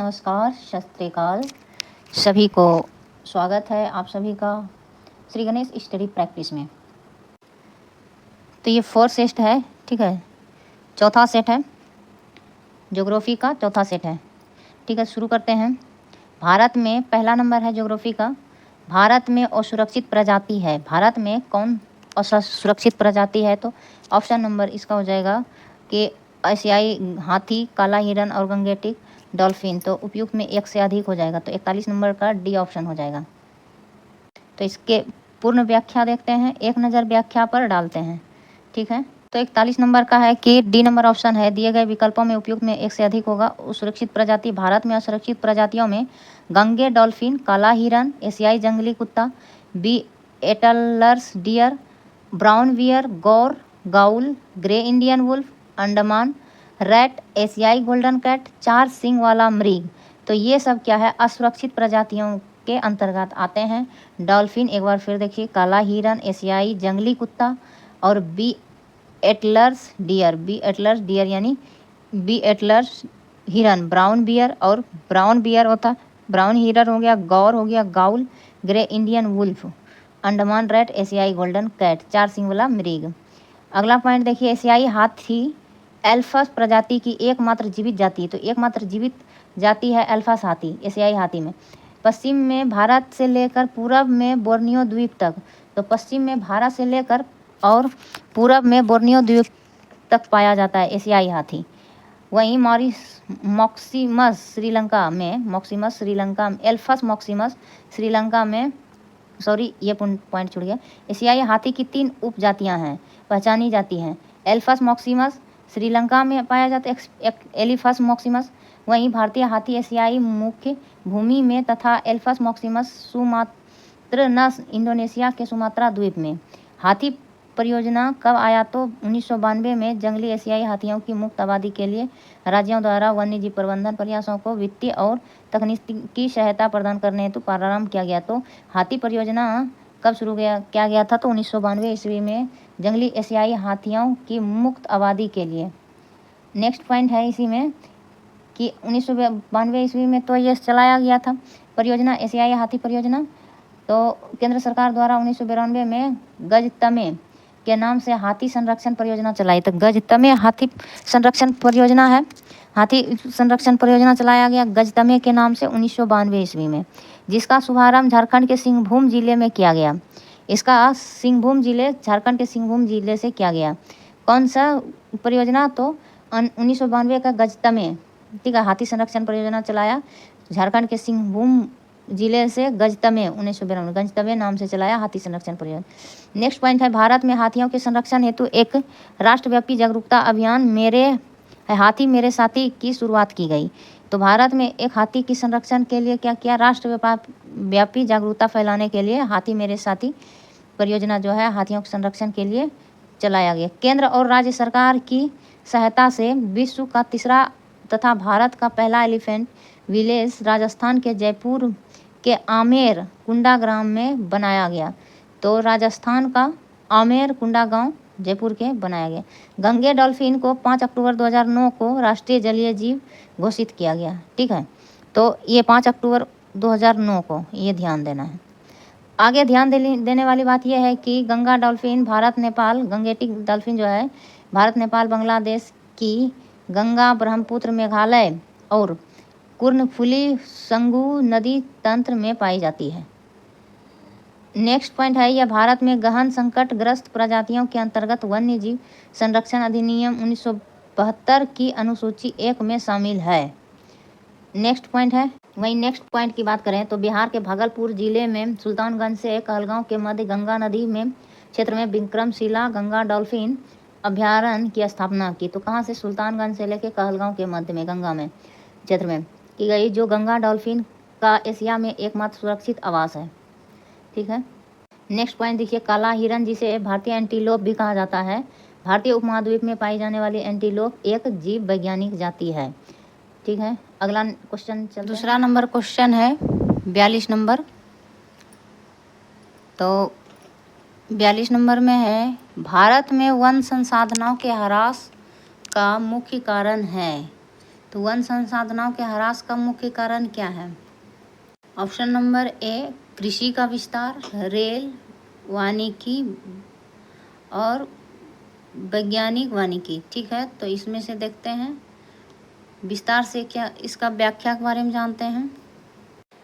नमस्कार, सत श्री अकाल। सभी को स्वागत है आप सभी का श्री गणेश स्टडी प्रैक्टिस में। तो ये 4th सेट है, ठीक है, चौथा सेट है, ज्योग्राफी का चौथा सेट है, ठीक है। शुरू करते हैं। भारत में पहला नंबर है ज्योग्राफी का। भारत में असुरक्षित प्रजाति है। भारत में कौन असुरक्षित प्रजाति है? तो ऑप्शन नंबर इसका हो जाएगा कि एशियाई हाथी, काला हिरन और गंगेटिक डॉल्फिन। तो उपयुक्त में एक से अधिक हो जाएगा, तो 41 नंबर का डी ऑप्शन हो जाएगा। तो इसके पूर्ण व्याख्या देखते हैं, एक नज़र व्याख्या पर डालते हैं, ठीक है। तो 41 नंबर का है कि डी नंबर ऑप्शन है, दिए गए विकल्पों में उपयुक्त में एक से अधिक होगा। असुरक्षित प्रजाति, भारत में असुरक्षित प्रजातियों में गंगे डॉल्फिन, काला हिरन, एशियाई जंगली कुत्ता, बी एटलर्स डियर, ब्राउन बियर, गौर, गाउल, grey Indian wolf, Andaman rat, एशियाई गोल्डन कैट, 4 सींग वाला मृग। तो ये सब क्या है? असुरक्षित प्रजातियों के अंतर्गत आते हैं। डॉल्फिन, एक बार फिर देखिए, काला हिरन, एशियाई जंगली कुत्ता और बी एटलर्स डियर यानी बी एटलर्स हिरन, ब्राउन बियर और ब्राउन बियर होता, ब्राउन हिरन हो गया, गौर हो गया, गाउल, grey Indian wolf, Andaman rat, एशियाई गोल्डन कैट, 4 सींग वाला मृग। अगला पॉइंट देखिए, एशियाई हाथी एल्फस प्रजाति की एकमात्र जीवित जाति। तो एकमात्र जीवित जाति है एल्फस हाथी, एशियाई हाथी में। पश्चिम में भारत से लेकर पूरब में बोर्नियो द्वीप तक। तो पश्चिम में भारत से लेकर और पूरब में बोर्नियो द्वीप तक पाया जाता है एशियाई हाथी। वहीं मॉक्सिमस श्रीलंका में एल्फस मॉक्सिमस श्रीलंका में, सॉरी ये पॉइंट छूट गया। एशियाई हाथी की 3 उपजातियां हैं, पहचानी जाती हैं। एल्फस मॉक्सिमस श्रीलंका में पाया जाता है, एलिफस मॉक्सिमस। वहीं भारतीय हाथी एशियाई मुख्य भूमि में तथा एल्फस मॉक्सिमस सुमात्रनस इंडोनेशिया के सुमात्रा द्वीप में। हाथी परियोजना कब आया? तो 1992 में जंगली एशियाई हाथियों की मुक्त आबादी के लिए राज्यों द्वारा वन्यजीव प्रबंधन प्रयासों को वित्तीय और तकनीकी सहायता प्रदान करने हेतु प्रारंभ किया गया। तो हाथी परियोजना कब शुरू किया गया था? तो 1992 ईस्वी में जंगली एशियाई हाथियों की मुक्त आबादी के लिए। नेक्स्ट पॉइंट है इसी में कि 1992 ईस्वी में तो ये चलाया गया था परियोजना, एशियाई हाथी परियोजना। तो केंद्र सरकार द्वारा 1992 में गजतमे के नाम से हाथी संरक्षण परियोजना चलाई। तो गजतमे हाथी संरक्षण परियोजना है, हाथी संरक्षण परियोजना चलाया गया गजतमे के नाम से 1992 ईस्वी में, जिसका शुभारंभ झारखंड के सिंहभूम जिले में किया गया। इसका झारखंड के सिंहभूम जिले से किया गया। कौन सा परियोजना? तो 1992 का गजतमे, ठीक है, हाथी संरक्षण परियोजना चलाया झारखंड के सिंहभूम जिले से। गजतमे 1992 गजतमे नाम से चलाया हाथी संरक्षण परियोजना। नेक्स्ट पॉइंट है, भारत में हाथियों के संरक्षण हेतु एक राष्ट्रव्यापी जागरूकता अभियान हाथी मेरे साथी की शुरुआत की गई। तो भारत में एक हाथी की संरक्षण के लिए क्या किया? राष्ट्रव्यापी जागरूकता फैलाने के लिए हाथी मेरे साथी परियोजना जो है हाथियों के संरक्षण के लिए चलाया गया। केंद्र और राज्य सरकार की सहायता से विश्व का तीसरा तथा भारत का पहला एलिफेंट विलेज राजस्थान के जयपुर के आमेर कुंडा ग्राम में बनाया गया। तो राजस्थान का आमेर कुंडा गांव जयपुर के बनाया गया। गंगे डॉल्फिन को 5 अक्टूबर 2009 को राष्ट्रीय जलीय जीव घोषित किया गया, ठीक है। तो ये 5 अक्टूबर 2009 को, ये ध्यान देना है। आगे ध्यान देने वाली बात यह है कि Ganga dolphin Bharat Nepal, Gangetic dolphin जो है भारत नेपाल बांग्लादेश की गंगा, ब्रह्मपुत्र, मेघालय और कर्णफुली संगू नदी तंत्र में पाई जाती है। नेक्स्ट पॉइंट है, यह भारत में गहन संकटग्रस्त प्रजातियों के अंतर्गत वन्य जीव संरक्षण अधिनियम 1972 की अनुसूची 1 में शामिल है। नेक्स्ट पॉइंट है, वहीं नेक्स्ट पॉइंट की बात करें तो बिहार के भागलपुर जिले में सुल्तानगंज से कहलगांव के मध्य गंगा नदी में क्षेत्र में विक्रमशिला गंगा डॉल्फिन अभ्यारण्य की स्थापना की। तो कहाँ से? सुल्तानगंज से लेकर कहलगांव के मध्य में गंगा में क्षेत्र में की गई, जो गंगा डॉल्फिन का एशिया में एकमात्र सुरक्षित आवास है, ठीक है। नेक्स्ट पॉइंट देखिए, काला हिरन जिसे भारतीय एंटीलोप भी कहा जाता है, भारतीय उपमहाद्वीप में पाई जाने वाली एंटीलोप एक जीव वैज्ञानिक जाति है, ठीक है। अगला क्वेश्चन दूसरा नंबर क्वेश्चन है 42 नंबर। तो 42 नंबर में है, भारत में वन संसाधनों के ह्रास का मुख्य कारण है। तो वन संसाधनों के ह्रास का मुख्य कारण क्या है? ऑप्शन नंबर ए कृषि का विस्तार, रेल, वानिकी और वैज्ञानिक वानिकी। ठीक है, तो इसमें से देखते हैं विस्तार से क्या इसका व्याख्या के बारे में जानते हैं।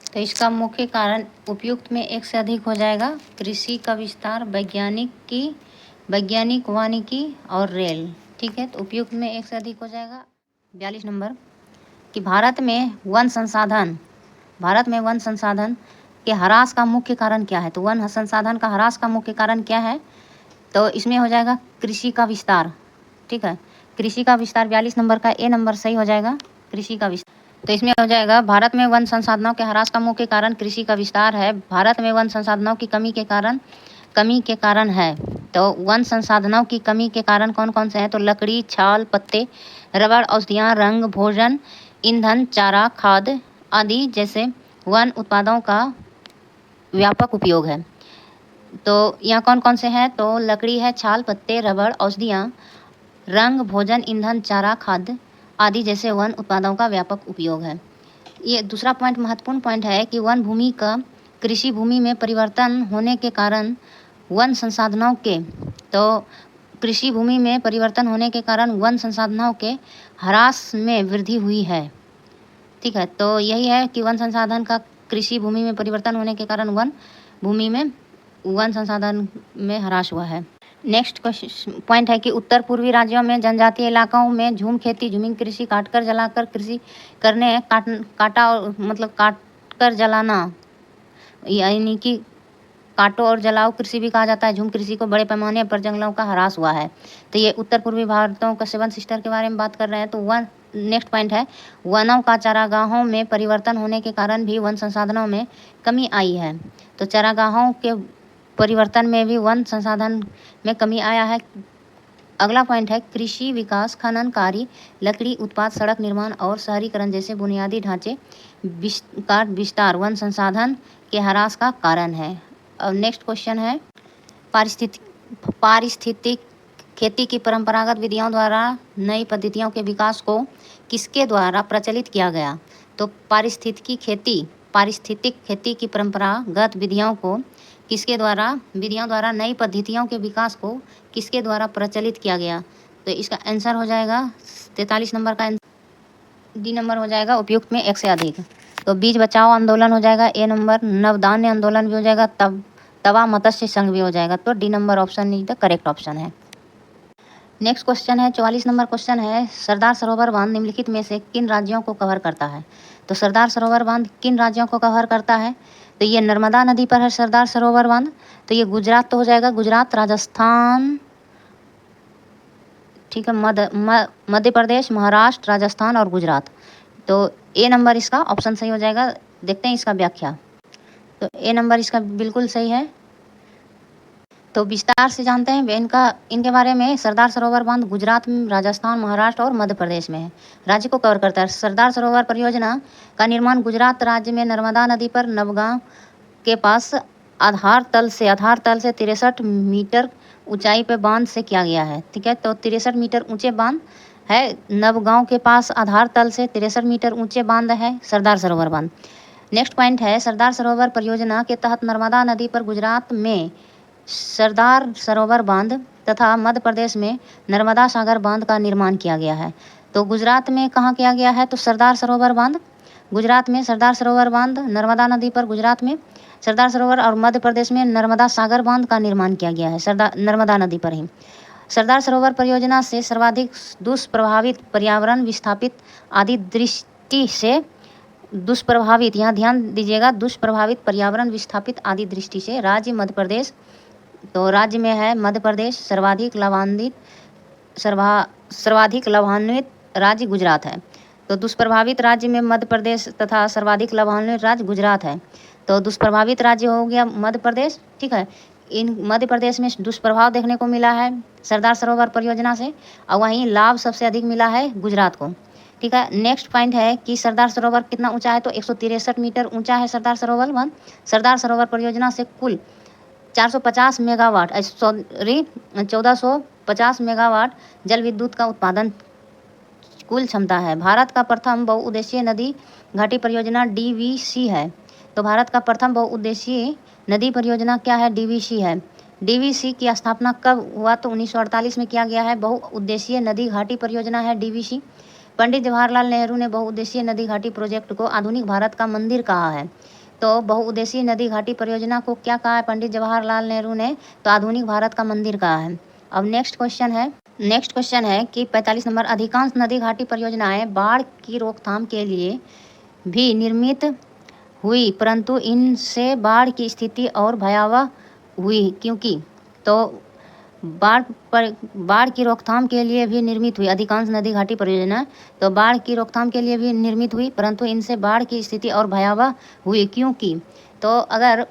तो इसका मुख्य कारण उपयुक्त में एक से अधिक हो जाएगा, कृषि का विस्तार, वैज्ञानिक वानिकी और रेल। ठीक है, तो उपयुक्त में एक से अधिक हो जाएगा। 42 नंबर कि भारत में वन संसाधन के ह्रास का मुख्य कारण क्या है? तो वन संसाधन का ह्रास का मुख्य कारण क्या है? तो इसमें हो जाएगा कृषि का विस्तार। ठीक है, कृषि का विस्तार 42 नंबर का ए नंबर सही हो जाएगा, कृषि का विस्तार। तो इसमें हो जाएगा भारत में वन संसाधनों के ह्रास का मुख्य कारण कृषि का विस्तार है। भारत में वन संसाधनों की कमी के कारण है। तो वन संसाधनों की कमी के कारण कौन कौन से हैं? तो लकड़ी, छाल, पत्ते, रबड़, औषधियाँ, रंग, भोजन, ईंधन, चारा, खाद्य आदि जैसे वन उत्पादों का व्यापक उपयोग है। तो यहाँ कौन कौन से हैं? तो लकड़ी है, छाल, पत्ते, रबड़, औषधियाँ, रंग, भोजन, ईंधन, चारा, खाद्य आदि जैसे वन उत्पादों का व्यापक उपयोग है। ये दूसरा पॉइंट महत्वपूर्ण पॉइंट है कि वन भूमि का कृषि भूमि में परिवर्तन होने के कारण वन संसाधनों के तो कृषि भूमि में परिवर्तन होने के कारण वन संसाधनों के ह्रास में वृद्धि हुई है। ठीक है, तो यही है कि वन संसाधन का कृषि भूमि में परिवर्तन होने के कारण वन भूमि में वन संसाधन में ह्रास हुआ है। नेक्स्ट पॉइंट है कि उत्तर पूर्वी राज्यों में जनजातीय इलाकों में झूम कृषि, काटकर जलाकर कृषि करने, काटकर जलाना यानी कि काटो और जलाओ कृषि भी कहा जाता है। झूम कृषि को बड़े पैमाने पर जंगलों का ह्रास हुआ है। तो ये उत्तर पूर्वी भारतों का 7 सिस्टर के बारे में बात कर रहे हैं। तो नेक्स्ट पॉइंट है वनों का चारागाहों में परिवर्तन होने के कारण भी वन संसाधनों में कमी आई है। तो चारागाहों के परिवर्तन में भी वन संसाधन में कमी आया है। अगला पॉइंट है कृषि विकास, खनन कार्य, लकड़ी उत्पाद, सड़क निर्माण और शहरीकरण जैसे बुनियादी ढांचे का विस्तार वन संसाधन के ह्रास का कारण है। अब नेक्स्ट क्वेश्चन है पारिस्थितिक खेती की परंपरागत विधियों द्वारा नई पद्धतियों के विकास को किसके द्वारा प्रचलित किया गया? तो पारिस्थितिक खेती की परंपरागत विधियों द्वारा नई पद्धतियों के विकास को किसके द्वारा प्रचलित किया गया? तो इसका आंसर हो जाएगा 43 नंबर का डी नंबर हो जाएगा, उपयुक्त में एक से अधिक। तो बीज बचाओ आंदोलन हो जाएगा ए नंबर, नवधान्य आंदोलन भी हो जाएगा, तवा मत्स्य संघ भी हो जाएगा। तो D number option is the correct option है। नेक्स्ट क्वेश्चन है 44 नंबर क्वेश्चन है सरदार सरोवर बांध निम्नलिखित में से किन राज्यों को कवर करता है? तो सरदार सरोवर बांध किन राज्यों को कवर करता है? तो ये नर्मदा नदी पर है सरदार सरोवर बांध। तो ये गुजरात तो हो जाएगा, गुजरात, राजस्थान, ठीक है, मध्य प्रदेश, महाराष्ट्र, राजस्थान और गुजरात। तो ए नंबर इसका ऑप्शन सही हो जाएगा। देखते हैं इसका व्याख्या। तो ए नंबर इसका बिल्कुल सही है। तो विस्तार से जानते हैं इनके बारे में। सरदार सरोवर बांध गुजरात, राजस्थान, महाराष्ट्र और मध्य प्रदेश में है। राज्य को कवर करता है। सरदार सरोवर परियोजना का निर्माण गुजरात राज्य में नर्मदा नदी पर नवगांव के पास आधार तल से 63 मीटर ऊंचाई पे बांध से किया गया है। ठीक है, तो 63 मीटर ऊंचे बांध है। नवगांव के पास आधार तल से 63 मीटर ऊंचे बांध है सरदार सरोवर बांध। नेक्स्ट पॉइंट है सरदार सरोवर परियोजना के तहत नर्मदा नदी पर गुजरात में सरदार सरोवर बांध तथा मध्य प्रदेश में नर्मदा सागर बांध का निर्माण किया गया है। तो गुजरात में कहाँ किया गया है? तो सरदार सरोवर बांध गुजरात में, सरदार सरोवर बांध नर्मदा नदी पर गुजरात में सरदार सरोवर, और मध्य प्रदेश में नर्मदा सागर बांध का निर्माण किया गया है नर्मदा नदी पर ही। सरदार सरोवर परियोजना से सर्वाधिक दुष्प्रभावित पर्यावरण विस्थापित आदि दृष्टि से दुष्प्रभावित, यहाँ ध्यान दीजिएगा, दुष्प्रभावित पर्यावरण विस्थापित आदि दृष्टि से राज्य मध्य प्रदेश। तो राज्य में है मध्य प्रदेश, सर्वाधिक लाभान्वित राज्य गुजरात है। तो दुष्प्रभावित राज्य में मध्य प्रदेश तथा सर्वाधिक लाभान्वित राज्य गुजरात है। तो दुष्प्रभावित राज्य हो गया मध्य प्रदेश। ठीक है, इन मध्य प्रदेश में दुष्प्रभाव देखने को मिला है सरदार सरोवर परियोजना से, और वहीं लाभ सबसे अधिक मिला है गुजरात को। ठीक है, नेक्स्ट पॉइंट है कि सरदार सरोवर कितना ऊंचा है? तो 163 मीटर ऊंचा है सरदार सरोवर बांध। सरदार सरोवर परियोजना से कुल 1450 मेगावाट जल विद्युत का उत्पादन कुल क्षमता है। भारत का प्रथम बहुउद्देशीय नदी घाटी परियोजना DVC है। तो भारत का प्रथम बहुउद्देशीय नदी परियोजना क्या है? DVC है। DVC की स्थापना कब हुआ? तो 1948 में किया गया है। बहुउद्देशीय नदी घाटी परियोजना है DVC। पंडित जवाहरलाल नेहरू ने बहुउद्देशीय नदी घाटी प्रोजेक्ट को आधुनिक भारत का मंदिर कहा है। तो बहुउद्देशीय नदी घाटी परियोजना को क्या कहा है पंडित जवाहरलाल नेहरू ने? तो आधुनिक भारत का मंदिर कहा है। अब नेक्स्ट क्वेश्चन है कि 45 नंबर, अधिकांश नदी घाटी परियोजनाएं बाढ़ की रोकथाम के लिए भी निर्मित हुई, परंतु इनसे बाढ़ की स्थिति और भयावह हुई, क्योंकि? तो बाढ़ की रोकथाम के लिए भी निर्मित हुई अधिकांश नदी घाटी परियोजना, तो बाढ़ की रोकथाम के लिए भी निर्मित हुई, परंतु इनसे बाढ़ की स्थिति और भयावह हुई, क्योंकि? तो अगर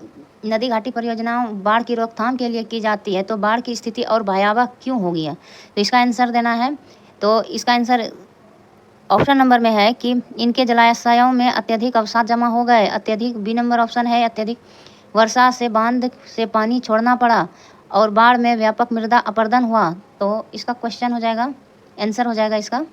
नदी घाटी परियोजना बाढ़ की रोकथाम के लिए की जाती है तो बाढ़ की स्थिति और भयावह क्यों होगी है? तो इसका आंसर देना है। तो इसका आंसर ऑप्शन नंबर में है कि इनके जलाशयों में अत्यधिक अवसाद जमा हो गए। अत्यधिक, बी नंबर ऑप्शन है अत्यधिक वर्षा से बांध से पानी छोड़ना पड़ा और बाढ़ में व्यापक मृदा अपरदन हुआ। तो इसका क्वेश्चन हो जाएगा, आंसर हो जाएगा इसका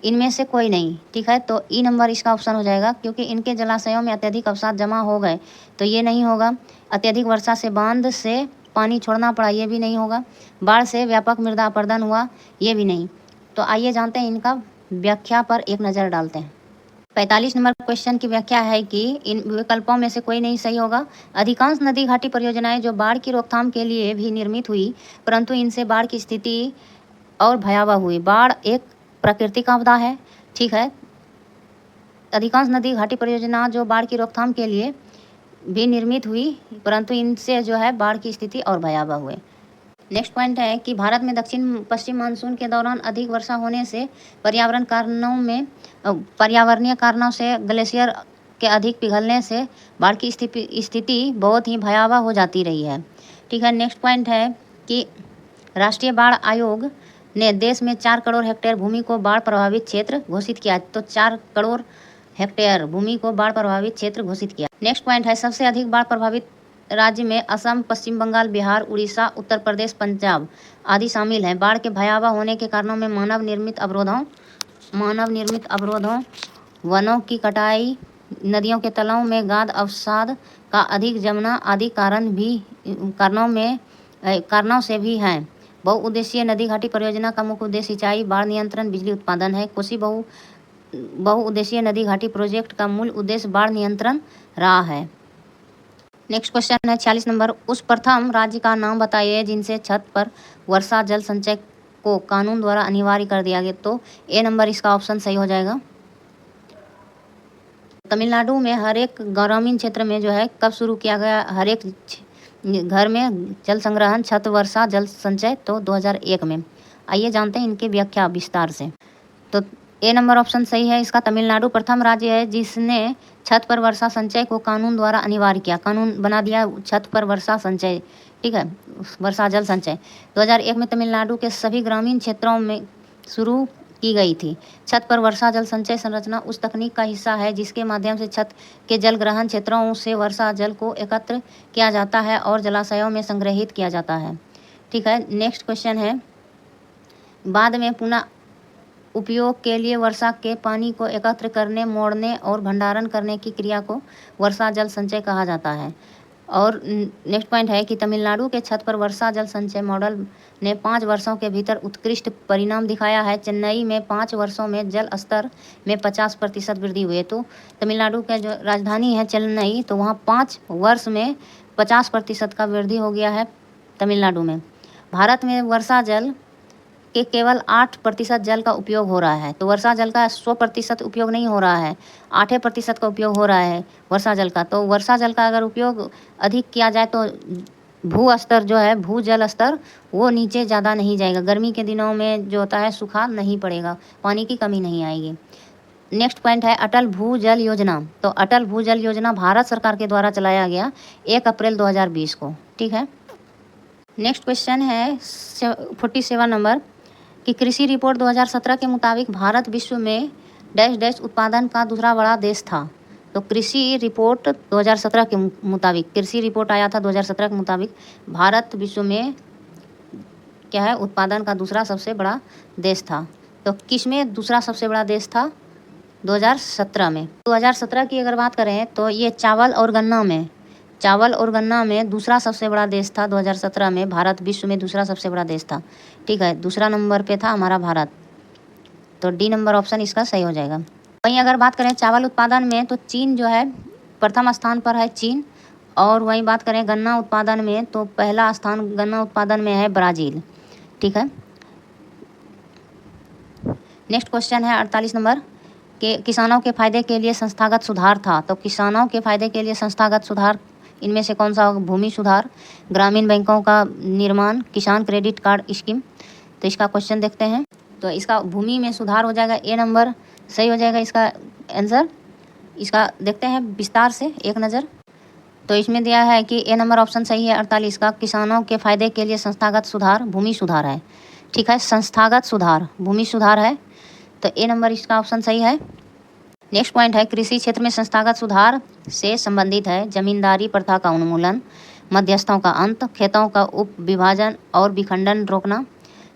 इनमें से कोई नहीं। ठीक है, तो ई नंबर इसका ऑप्शन हो जाएगा, क्योंकि इनके जलाशयों में अत्यधिक अवसाद जमा हो गए, तो ये नहीं होगा। अत्यधिक वर्षा से बांध से पानी छोड़ना पड़ा, ये भी नहीं होगा। बाढ़ से व्यापक मृदा अपरदन हुआ, ये भी नहीं। तो आइए जानते हैं इनका व्याख्या पर एक नज़र डालते हैं। 45 नंबर क्वेश्चन की व्याख्या है कि इन विकल्पों में से कोई नहीं सही होगा। अधिकांश नदी घाटी परियोजनाएं जो बाढ़ की रोकथाम के लिए भी निर्मित हुई, परंतु इनसे बाढ़ की स्थिति और भयावह हुई। बाढ़ एक प्राकृतिक आपदा है। ठीक है, अधिकांश नदी घाटी परियोजना जो बाढ़ की रोकथाम के लिए भी निर्मित हुई, परंतु इनसे जो है बाढ़ की स्थिति और भयावह हुए। नेक्स्ट पॉइंट है कि भारत में दक्षिण पश्चिम मानसून के दौरान अधिक वर्षा होने से पर्यावरणीय कारणों से ग्लेशियर के अधिक पिघलने से बाढ़ की स्थिति बहुत ही भयावह हो जाती रही है। ठीक है, नेक्स्ट पॉइंट है कि राष्ट्रीय बाढ़ आयोग ने देश में 4 करोड़ हेक्टेयर भूमि को बाढ़ प्रभावित क्षेत्र घोषित किया। तो 4 करोड़ हेक्टेयर भूमि को बाढ़ प्रभावित क्षेत्र घोषित किया। नेक्स्ट पॉइंट है सबसे अधिक बाढ़ प्रभावित राज्य में असम, पश्चिम बंगाल, बिहार, उड़ीसा, उत्तर प्रदेश, पंजाब आदि शामिल हैं। बाढ़ के भयावह होने के कारणों में मानव निर्मित अवरोधों, वनों की कटाई, नदियों के तलों में गाद अवसाद का अधिक जमना आदि कारणों से भी हैं। बहुउद्देशीय नदी घाटी परियोजना का मुख्य उद्देश्य सिंचाई, बाढ़ नियंत्रण, बिजली उत्पादन है। कोसी बहुउद्देशीय नदी घाटी प्रोजेक्ट का मूल उद्देश्य बाढ़ नियंत्रण रहा है। नेक्स्ट क्वेश्चन है 46 नंबर, उस प्रथम राज्य का नाम बताइए जिनसे छत पर वर्षा जल संचय को कानून द्वारा अनिवार्य कर दिया गया। तो ए नंबर इसका ऑप्शन सही हो जाएगा। तमिलनाडु में हर एक ग्रामीण क्षेत्र में जो है कब शुरू किया गया हर एक घर में जल संग्रहण छत वर्षा जल संचय? तो 2001 में। आइए जानते हैं इनकी व्याख्या विस्तार से। तो ए नंबर ऑप्शन सही है इसका। तमिलनाडु प्रथम राज्य है जिसने छत पर वर्षा संचय को कानून द्वारा अनिवार्य किया, कानून बना दिया छत पर वर्षा संचय। ठीक है, वर्षा जल संचय 2001 में तमिलनाडु के सभी ग्रामीण क्षेत्रों में शुरू की गई थी। छत पर वर्षा जल संचय संरचना उस तकनीक का हिस्सा है जिसके माध्यम से छत के जल ग्रहण क्षेत्रों से वर्षा जल को एकत्र किया जाता है और जलाशयों में संग्रहित किया जाता है। ठीक है, नेक्स्ट क्वेश्चन है, बाद में पुनः उपयोग के लिए वर्षा के पानी को एकत्र करने, मोड़ने और भंडारण करने की क्रिया को वर्षा जल संचय कहा जाता है। और नेक्स्ट पॉइंट है कि तमिलनाडु के छत पर वर्षा जल संचय मॉडल ने 5 वर्षों के भीतर उत्कृष्ट परिणाम दिखाया है। चेन्नई में 5 वर्षों में जल स्तर में 50% वृद्धि हुई है। तो तमिलनाडु का जो राजधानी है चेन्नई, तो वहाँ 5 वर्ष में 50% का वृद्धि हो गया है तमिलनाडु में। भारत में वर्षा जल के केवल 8% जल का उपयोग हो रहा है। तो वर्षा जल का 100% उपयोग नहीं हो रहा है, 8% का उपयोग हो रहा है वर्षा जल का। तो वर्षा जल का अगर उपयोग अधिक किया जाए तो भूस्तर जो है, भूजल स्तर वो नीचे ज़्यादा नहीं जाएगा। गर्मी के दिनों में जो होता है सूखा नहीं पड़ेगा, पानी की कमी नहीं आएगी। नेक्स्ट पॉइंट है अटल भूजल योजना। तो अटल भूजल योजना भारत सरकार के द्वारा चलाया गया 1 अप्रैल 2020 को। ठीक है, नेक्स्ट क्वेश्चन है 47 नंबर कि कृषि रिपोर्ट 2017 के मुताबिक भारत विश्व में डैश उत्पादन का दूसरा बड़ा देश था। तो कृषि रिपोर्ट 2017 के मुताबिक, कृषि रिपोर्ट आया था 2017 के मुताबिक भारत विश्व में क्या है उत्पादन का दूसरा सबसे बड़ा देश था। तो किस में दूसरा सबसे बड़ा देश था? 2017 में। 2017 की अगर बात करें तो ये चावल और गन्ना में दूसरा सबसे बड़ा देश था 2017 में। भारत विश्व में दूसरा सबसे बड़ा देश था, ठीक है। दूसरा नंबर पे था हमारा भारत, तो डी नंबर ऑप्शन इसका सही हो जाएगा। वहीं अगर बात करें चावल उत्पादन में तो चीन जो है प्रथम स्थान पर है, चीन। और वहीं बात करें गन्ना उत्पादन में तो पहला स्थान गन्ना उत्पादन में है ब्राज़ील, ठीक है। नेक्स्ट क्वेश्चन है 48 नंबर के किसानों के फायदे के लिए संस्थागत सुधार था। तो किसानों के फायदे के लिए संस्थागत सुधार इनमें से कौन सा होगा? भूमि सुधार, ग्रामीण बैंकों का निर्माण, किसान क्रेडिट कार्ड स्कीम। तो इसका क्वेश्चन देखते हैं। तो इसका भूमि में सुधार हो जाएगा, ए नंबर सही हो जाएगा इसका आंसर। इसका देखते हैं विस्तार से एक नज़र। तो इसमें दिया है कि ए नंबर ऑप्शन सही है 48 का। किसानों के फायदे के लिए संस्थागत सुधार भूमि सुधार है, ठीक है। संस्थागत सुधार भूमि सुधार है, तो ए नंबर इसका ऑप्शन सही है। नेक्स्ट पॉइंट है कृषि क्षेत्र में संस्थागत सुधार से संबंधित है जमींदारी प्रथा का उन्मूलन, मध्यस्थों का अंत, खेतों का उप विभाजन और विखंडन रोकना,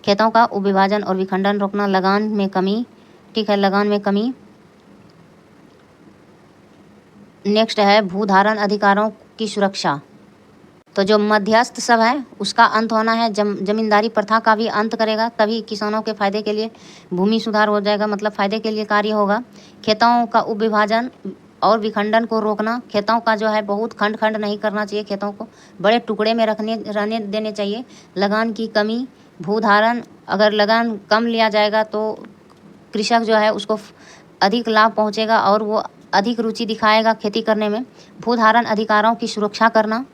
खेतों का उप विभाजन और विखंडन रोकना, लगान में कमी, ठीक है, लगान में कमी। नेक्स्ट है भूधारण अधिकारों की सुरक्षा। तो जो मध्यस्थ सब है उसका अंत होना है, जमींदारी प्रथा का भी अंत करेगा, तभी किसानों के फायदे के लिए भूमि सुधार हो जाएगा, मतलब फायदे के लिए कार्य होगा। खेतों का उपविभाजन और विखंडन को रोकना, खेतों का जो है बहुत खंड खंड नहीं करना चाहिए, खेतों को बड़े टुकड़े में रहने देने चाहिए। लगान की कमी, भूधारण, अगर लगान कम लिया जाएगा तो कृषक जो है उसको अधिक लाभ पहुँचेगा और वो अधिक रुचि दिखाएगा खेती करने में। भूधारण अधिकारों की सुरक्षा करना।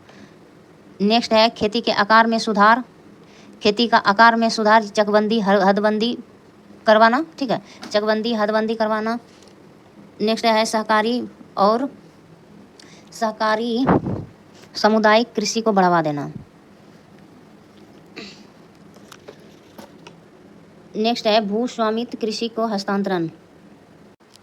नेक्स्ट है खेती के आकार में सुधार, खेती का आकार में सुधार, चकबंदी हदबंदी करवाना, ठीक है, चकबंदी हदबंदी करवाना। नेक्स्ट है सहकारी सामुदायिक कृषि को बढ़ावा देना। नेक्स्ट है भू स्वामित्व कृषि को हस्तांतरण।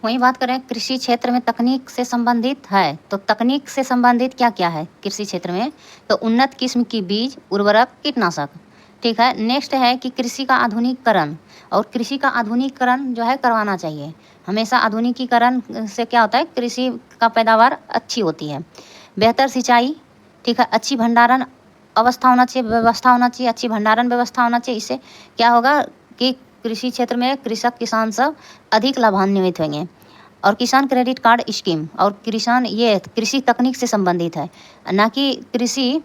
वहीं बात करें कृषि क्षेत्र में तकनीक से संबंधित है, तो तकनीक से संबंधित क्या क्या है कृषि क्षेत्र में? तो उन्नत किस्म की बीज, उर्वरक, कीटनाशक, ठीक है। नेक्स्ट है कि कृषि का आधुनिकीकरण, और कृषि का आधुनिकीकरण जो है करवाना चाहिए हमेशा। आधुनिकीकरण से क्या होता है, कृषि का पैदावार अच्छी होती है। बेहतर सिंचाई, ठीक है, अच्छी भंडारण अवस्था होना चाहिए, व्यवस्था होना चाहिए, अच्छी भंडारण व्यवस्था होना चाहिए। इससे क्या होगा कि कृषि क्षेत्र में किसान सब अधिक लाभान्वित होंगे। और किसान क्रेडिट कार्ड स्कीम, और किसान ये कृषि तकनीक से संबंधित है, ना कि कृषि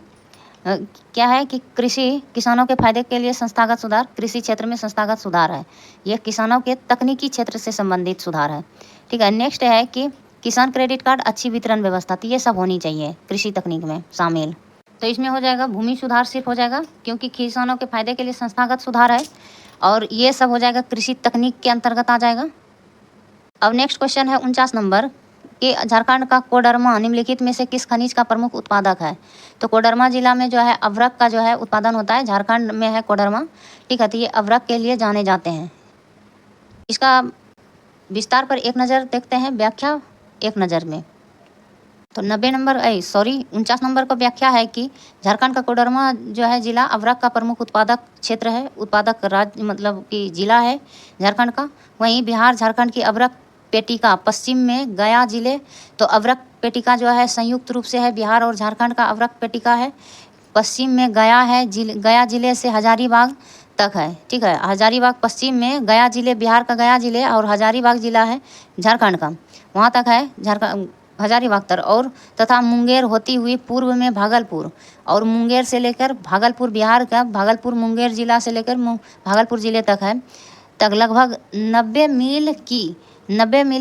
क्या है कि कृषि किसानों के फायदे के लिए संस्थागत सुधार, कृषि क्षेत्र में संस्थागत सुधार है, यह किसानों के तकनीकी क्षेत्र से संबंधित सुधार है, ठीक है। नेक्स्ट है कि किसान क्रेडिट कार्ड, अच्छी वितरण व्यवस्था, तो ये सब होनी चाहिए कृषि तकनीक में शामिल। तो इसमें हो जाएगा भूमि सुधार सिर्फ हो जाएगा, क्योंकि किसानों के फायदे के लिए संस्थागत सुधार है, और ये सब हो जाएगा कृषि तकनीक के अंतर्गत आ जाएगा। अब नेक्स्ट क्वेश्चन है 49 नंबर कि झारखंड का कोडरमा निम्नलिखित में से किस खनिज का प्रमुख उत्पादक है? तो कोडरमा जिला में जो है अभ्रक का जो है उत्पादन होता है, झारखंड में है कोडरमा, ठीक है। तो ये अभ्रक के लिए जाने जाते हैं। इसका विस्तार पर एक नज़र देखते हैं, व्याख्या एक नज़र में। तो 49 नंबर का व्याख्या है कि झारखंड का कोडरमा जो है जिला अभ्रक का प्रमुख उत्पादक क्षेत्र है, उत्पादक राज्य मतलब कि जिला है झारखंड का। वहीं बिहार झारखंड की अभ्रक पेटिका पश्चिम में गया जिले, तो अभ्रक पेटिका जो है संयुक्त रूप से है बिहार और झारखंड का अभ्रक पेटिका है। पश्चिम में गया है, गया जिले से हजारीबाग तक है, ठीक है। हजारीबाग पश्चिम में, गया जिले बिहार का गया जिले, और हजारीबाग जिला है झारखंड का, वहाँ तक है झारखंड हजारीबाग तक। और तथा मुंगेर होती हुई पूर्व में भागलपुर, और मुंगेर से लेकर भागलपुर बिहार का, भागलपुर मुंगेर जिला से लेकर भागलपुर जिले तक है, तक लगभग 90 मील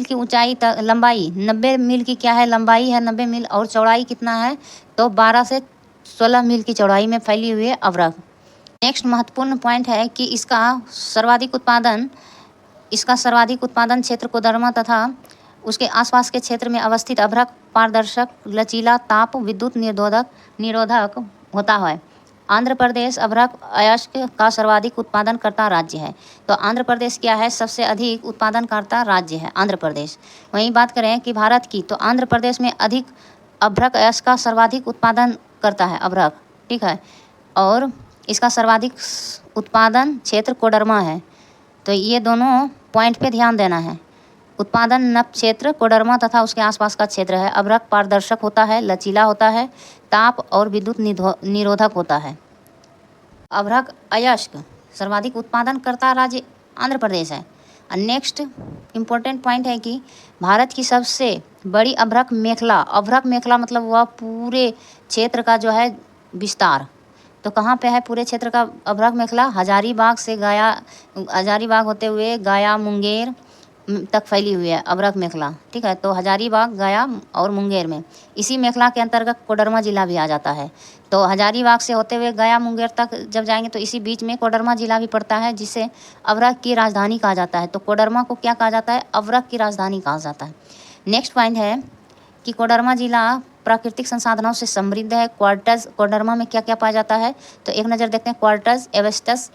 की ऊंचाई तक, लंबाई 90 मील की क्या है, लंबाई है 90 मील, और चौड़ाई कितना है तो 12 से 16 मील की चौड़ाई में फैली हुई है अभ्रक। नेक्स्ट महत्वपूर्ण पॉइंट है कि इसका सर्वाधिक उत्पादन क्षेत्र कोडरमा तथा उसके आसपास के क्षेत्र में अवस्थित अभ्रक पारदर्शक, लचीला, ताप विद्युत निरोधक होता है। आंध्र प्रदेश अभ्रक अयस्क का सर्वाधिक उत्पादनकर्ता राज्य है। तो आंध्र प्रदेश क्या है, सबसे अधिक उत्पादनकर्ता राज्य है आंध्र प्रदेश। वहीं बात करें कि भारत की, तो आंध्र प्रदेश में अधिक अभ्रक अयस्क का सर्वाधिक उत्पादन करता है अभ्रक, ठीक है। और इसका सर्वाधिक उत्पादन क्षेत्र कोडरमा है। तो ये दोनों पॉइंट पे ध्यान देना है। उत्पादन नप क्षेत्र कोडरमा तथा उसके आसपास का क्षेत्र है। अभ्रक पारदर्शक होता है, लचीला होता है, ताप और विद्युत निरोधक होता है। अभ्रक अयस्क सर्वाधिक उत्पादनकर्ता राज्य आंध्र प्रदेश है। नेक्स्ट इम्पोर्टेंट पॉइंट है कि भारत की सबसे बड़ी अभ्रक मेखला मतलब वह पूरे क्षेत्र का जो है विस्तार। तो कहाँ पे है पूरे क्षेत्र का अभ्रक मेखला? हजारीबाग होते हुए गया मुंगेर तक फैली हुई है अभ्रक मेखला। ठीक है, तो हजारीबाग, गया और मुंगेर में, इसी मेखला के अंतर्गत कोडरमा जिला भी आ जाता है। तो हजारीबाग से होते हुए गया मुंगेर तक जब जाएंगे तो इसी बीच में कोडरमा जिला भी पड़ता है, जिसे अभ्रक की राजधानी कहा जाता है। तो कोडरमा को क्या कहा जाता है? अभ्रक की राजधानी कहा जाता है। नेक्स्ट पॉइंट है कि कोडरमा जिला प्राकृतिक संसाधनों से समृद्ध है। क्वार्टज कोडरमा में क्या क्या पाया जाता है? तो एक नज़र देखते हैं। Quartz, asbestos,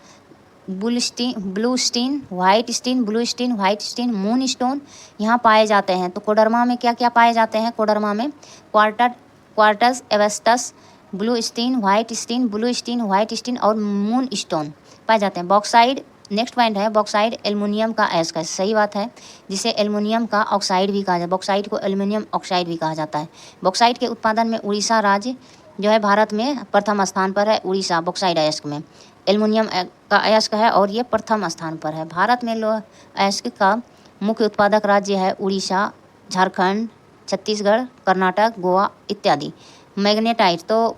blue stone, white stone, moon stone यहाँ पाए जाते हैं। तो कोडरमा में क्या क्या पाए जाते हैं? कोडरमा में quartz, asbestos, blue stone, white stone और मून स्टोन पाए जाते हैं। बॉक्साइड, नेक्स्ट पॉइंट है बॉक्साइड एल्युमिनियम का अयस्क है। सही बात है, जिसे एल्युमिनियम का ऑक्साइड भी कहा जाता है। बॉक्साइड को एल्युमिनियम ऑक्साइड भी कहा जाता है। बॉक्साइड के उत्पादन में उड़ीसा राज्य जो है भारत में प्रथम स्थान पर है। उड़ीसा बॉक्साइड अयस्क में एल्युमिनियम का अयस्क है और ये प्रथम स्थान पर है। भारत में लौह अयस्क का मुख्य उत्पादक राज्य है उड़ीसा, झारखंड, छत्तीसगढ़, कर्नाटक, गोवा इत्यादि। मैग्नेटाइट, तो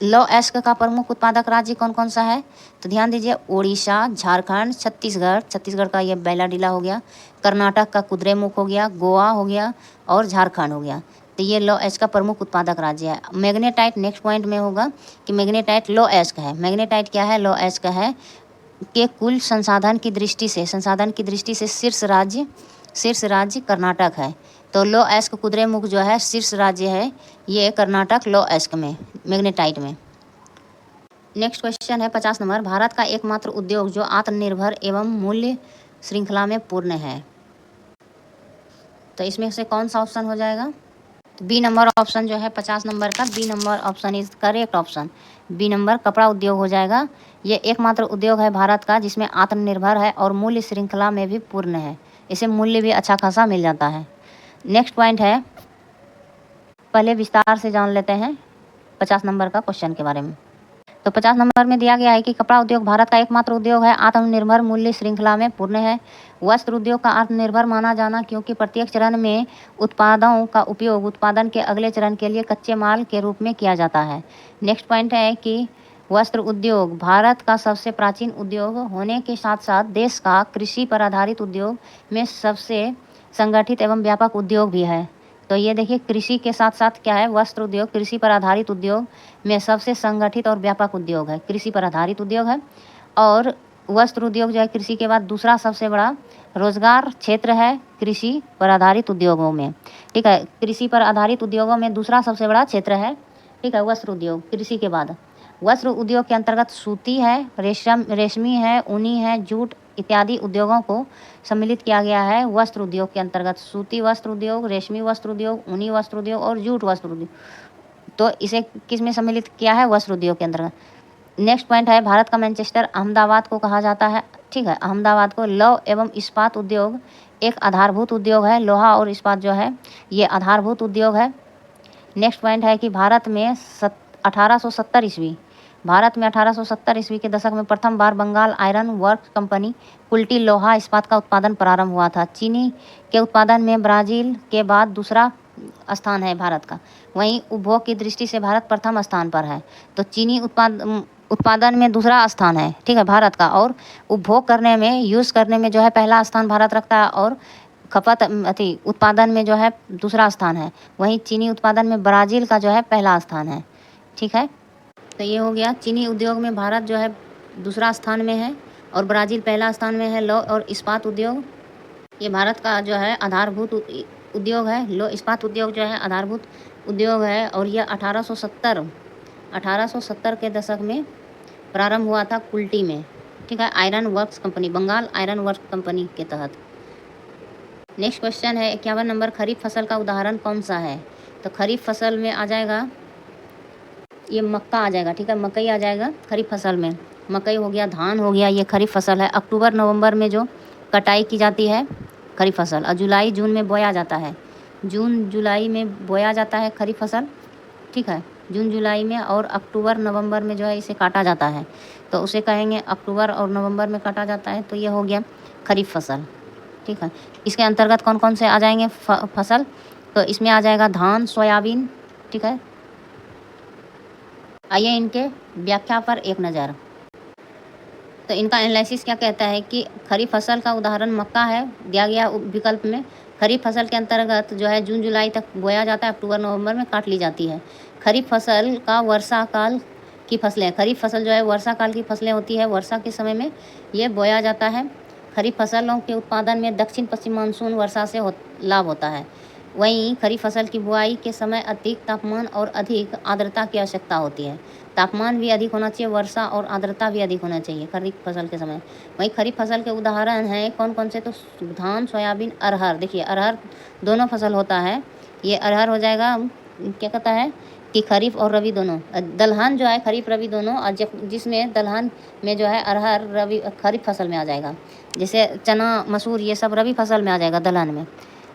लौह अयस्क का प्रमुख उत्पादक राज्य कौन कौन सा है? तो ध्यान दीजिए, उड़ीसा, झारखंड, छत्तीसगढ़ का ये बैलाडीला हो गया, कर्नाटक का कुद्रेमुख हो गया, गोवा हो गया और झारखंड हो गया। तो ये लौह अयस्क का प्रमुख उत्पादक राज्य है। मैग्नेटाइट नेक्स्ट पॉइंट में होगा कि मैग्नेटाइट लौह अयस्क है। मैग्नेटाइट क्या है? लौह अयस्क है के कुल संसाधन की दृष्टि से शीर्ष राज्य कर्नाटक है। तो लौह अयस्क कुद्रेमुख जो है शीर्ष राज्य है, ये कर्नाटक लौह अयस्क में, मैग्नेटाइट में। नेक्स्ट क्वेश्चन है 50 नंबर। भारत का एकमात्र उद्योग जो आत्मनिर्भर एवं मूल्य श्रृंखला में पूर्ण है। तो इसमें से कौन सा ऑप्शन हो जाएगा? तो बी नंबर ऑप्शन जो है 50 नंबर का, B number option is correct option. B number कपड़ा उद्योग हो जाएगा। ये एकमात्र उद्योग है भारत का जिसमें आत्मनिर्भर है और मूल्य श्रृंखला में भी पूर्ण है। इसे मूल्य भी अच्छा खासा मिल जाता है। नेक्स्ट पॉइंट है, पहले विस्तार से जान लेते हैं 50 नंबर का क्वेश्चन के बारे में। तो 50 नंबर में दिया गया है कि कपड़ा उद्योग भारत का एकमात्र उद्योग है, आत्मनिर्भर, मूल्य श्रृंखला में पूर्ण है। वस्त्र उद्योग का आत्मनिर्भर माना जाना क्योंकि प्रत्येक चरण में उत्पादों का उपयोग उत्पादन के अगले चरण के लिए कच्चे माल के रूप में किया जाता है। नेक्स्ट पॉइंट है कि वस्त्र उद्योग भारत का सबसे प्राचीन उद्योग होने के साथ साथ देश का कृषि पर आधारित उद्योग में सबसे संगठित एवं व्यापक उद्योग भी है। तो ये देखिए, कृषि के साथ साथ क्या है? वस्त्र उद्योग कृषि पर आधारित उद्योग में सबसे संगठित और व्यापक उद्योग है, कृषि पर आधारित उद्योग है। और वस्त्र उद्योग जो है कृषि के बाद दूसरा सबसे बड़ा रोजगार क्षेत्र है कृषि पर आधारित उद्योगों में। ठीक है, कृषि पर आधारित उद्योगों में दूसरा सबसे बड़ा क्षेत्र है। ठीक है, वस्त्र उद्योग कृषि के बाद। वस्त्र उद्योग के अंतर्गत सूती है, रेशमी है, ऊनी है, जूट इत्यादि उद्योगों को सम्मिलित किया गया है। वस्त्र उद्योग के अंतर्गत सूती वस्त्र उद्योग, रेशमी वस्त्र उद्योग, ऊनी वस्त्र उद्योग और जूट वस्त्र उद्योग, तो इसे किस में सम्मिलित किया है? वस्त्र उद्योग के अंतर्गत। नेक्स्ट पॉइंट है, भारत का मैनचेस्टर अहमदाबाद को कहा जाता है। ठीक है, अहमदाबाद को। लौह एवं इस्पात उद्योग एक आधारभूत उद्योग है। लोहा और इस्पात जो है ये आधारभूत उद्योग है। नेक्स्ट पॉइंट है कि भारत में 1870 ईस्वी के दशक में प्रथम बार Bengal iron works company Kulti लोहा इस्पात का उत्पादन प्रारंभ हुआ था। चीनी के उत्पादन में ब्राज़ील के बाद दूसरा स्थान है भारत का। वहीं उपभोग की दृष्टि से भारत प्रथम स्थान पर है। तो चीनी उत्पादन में दूसरा स्थान है, ठीक है, भारत का। और उपभोग करने में, यूज़ करने में जो है पहला स्थान भारत रखता है और उत्पादन में जो है दूसरा स्थान है। वहीं चीनी उत्पादन में ब्राज़ील का जो है पहला स्थान है। ठीक है, तो ये हो गया, चीनी उद्योग में भारत जो है दूसरा स्थान में है और ब्राज़ील पहला स्थान में है। लौह और इस्पात उद्योग ये भारत का जो है आधारभूत उद्योग है। लौह इस्पात उद्योग जो है आधारभूत उद्योग है और यह 1870 के दशक में प्रारंभ हुआ था कुल्टी में। ठीक है, iron works company, Bengal iron works company के तहत। नेक्स्ट क्वेश्चन है 51 नंबर। खरीफ फसल का उदाहरण कौन सा है? तो खरीफ फसल में आ जाएगा ये मक्का आ जाएगा। ठीक है, मकई आ जाएगा खरीफ फसल में। मकई हो गया, धान हो गया, ये खरीफ फसल है। अक्टूबर नवंबर में जो कटाई की जाती है खरीफ फसल, और जुलाई जून में बोया जाता है। जून जुलाई में बोया जाता है खरीफ फसल, ठीक है, जून जुलाई में, और अक्टूबर नवंबर में जो है इसे काटा जाता है। तो उसे कहेंगे अक्टूबर और नवंबर में काटा जाता है, तो ये हो गया खरीफ फसल, ठीक है। इसके अंतर्गत कौन कौन से आ जाएंगे फसल, तो इसमें आ जाएगा धान, सोयाबीन, ठीक है। आइए इनके व्याख्या पर एक नज़र। तो इनका एनालिसिस क्या कहता है कि खरीफ फसल का उदाहरण मक्का है, दिया गया विकल्प में। खरीफ फसल के अंतर्गत जो है जून जुलाई तक बोया जाता है, अक्टूबर नवंबर में काट ली जाती है। खरीफ फसल का वर्षा काल की फसलें, खरीफ फसल जो है वर्षा काल की फसलें होती है, वर्षा के समय में ये बोया जाता है। खरीफ फसलों के उत्पादन में दक्षिण पश्चिम मानसून वर्षा से लाभ होता है। वहीं खरीफ फसल की बुआई के समय अधिक तापमान और अधिक आर्द्रता की आवश्यकता होती है। तापमान भी अधिक होना चाहिए, वर्षा और आर्द्रता भी अधिक होना चाहिए खरीफ फसल के समय। वहीं खरीफ फसल के उदाहरण हैं कौन कौन से, तो धान, सोयाबीन, अरहर। देखिए अरहर दोनों फसल होता है, ये अरहर हो जाएगा, क्या कहता है कि खरीफ और रबी दोनों। दलहन जो है खरीफ रबी दोनों, और जिसमें दलहन में जो है अरहर रबी खरीफ फसल में आ जाएगा। जैसे चना, मसूर, ये सब रबी फसल में आ जाएगा दलहन में।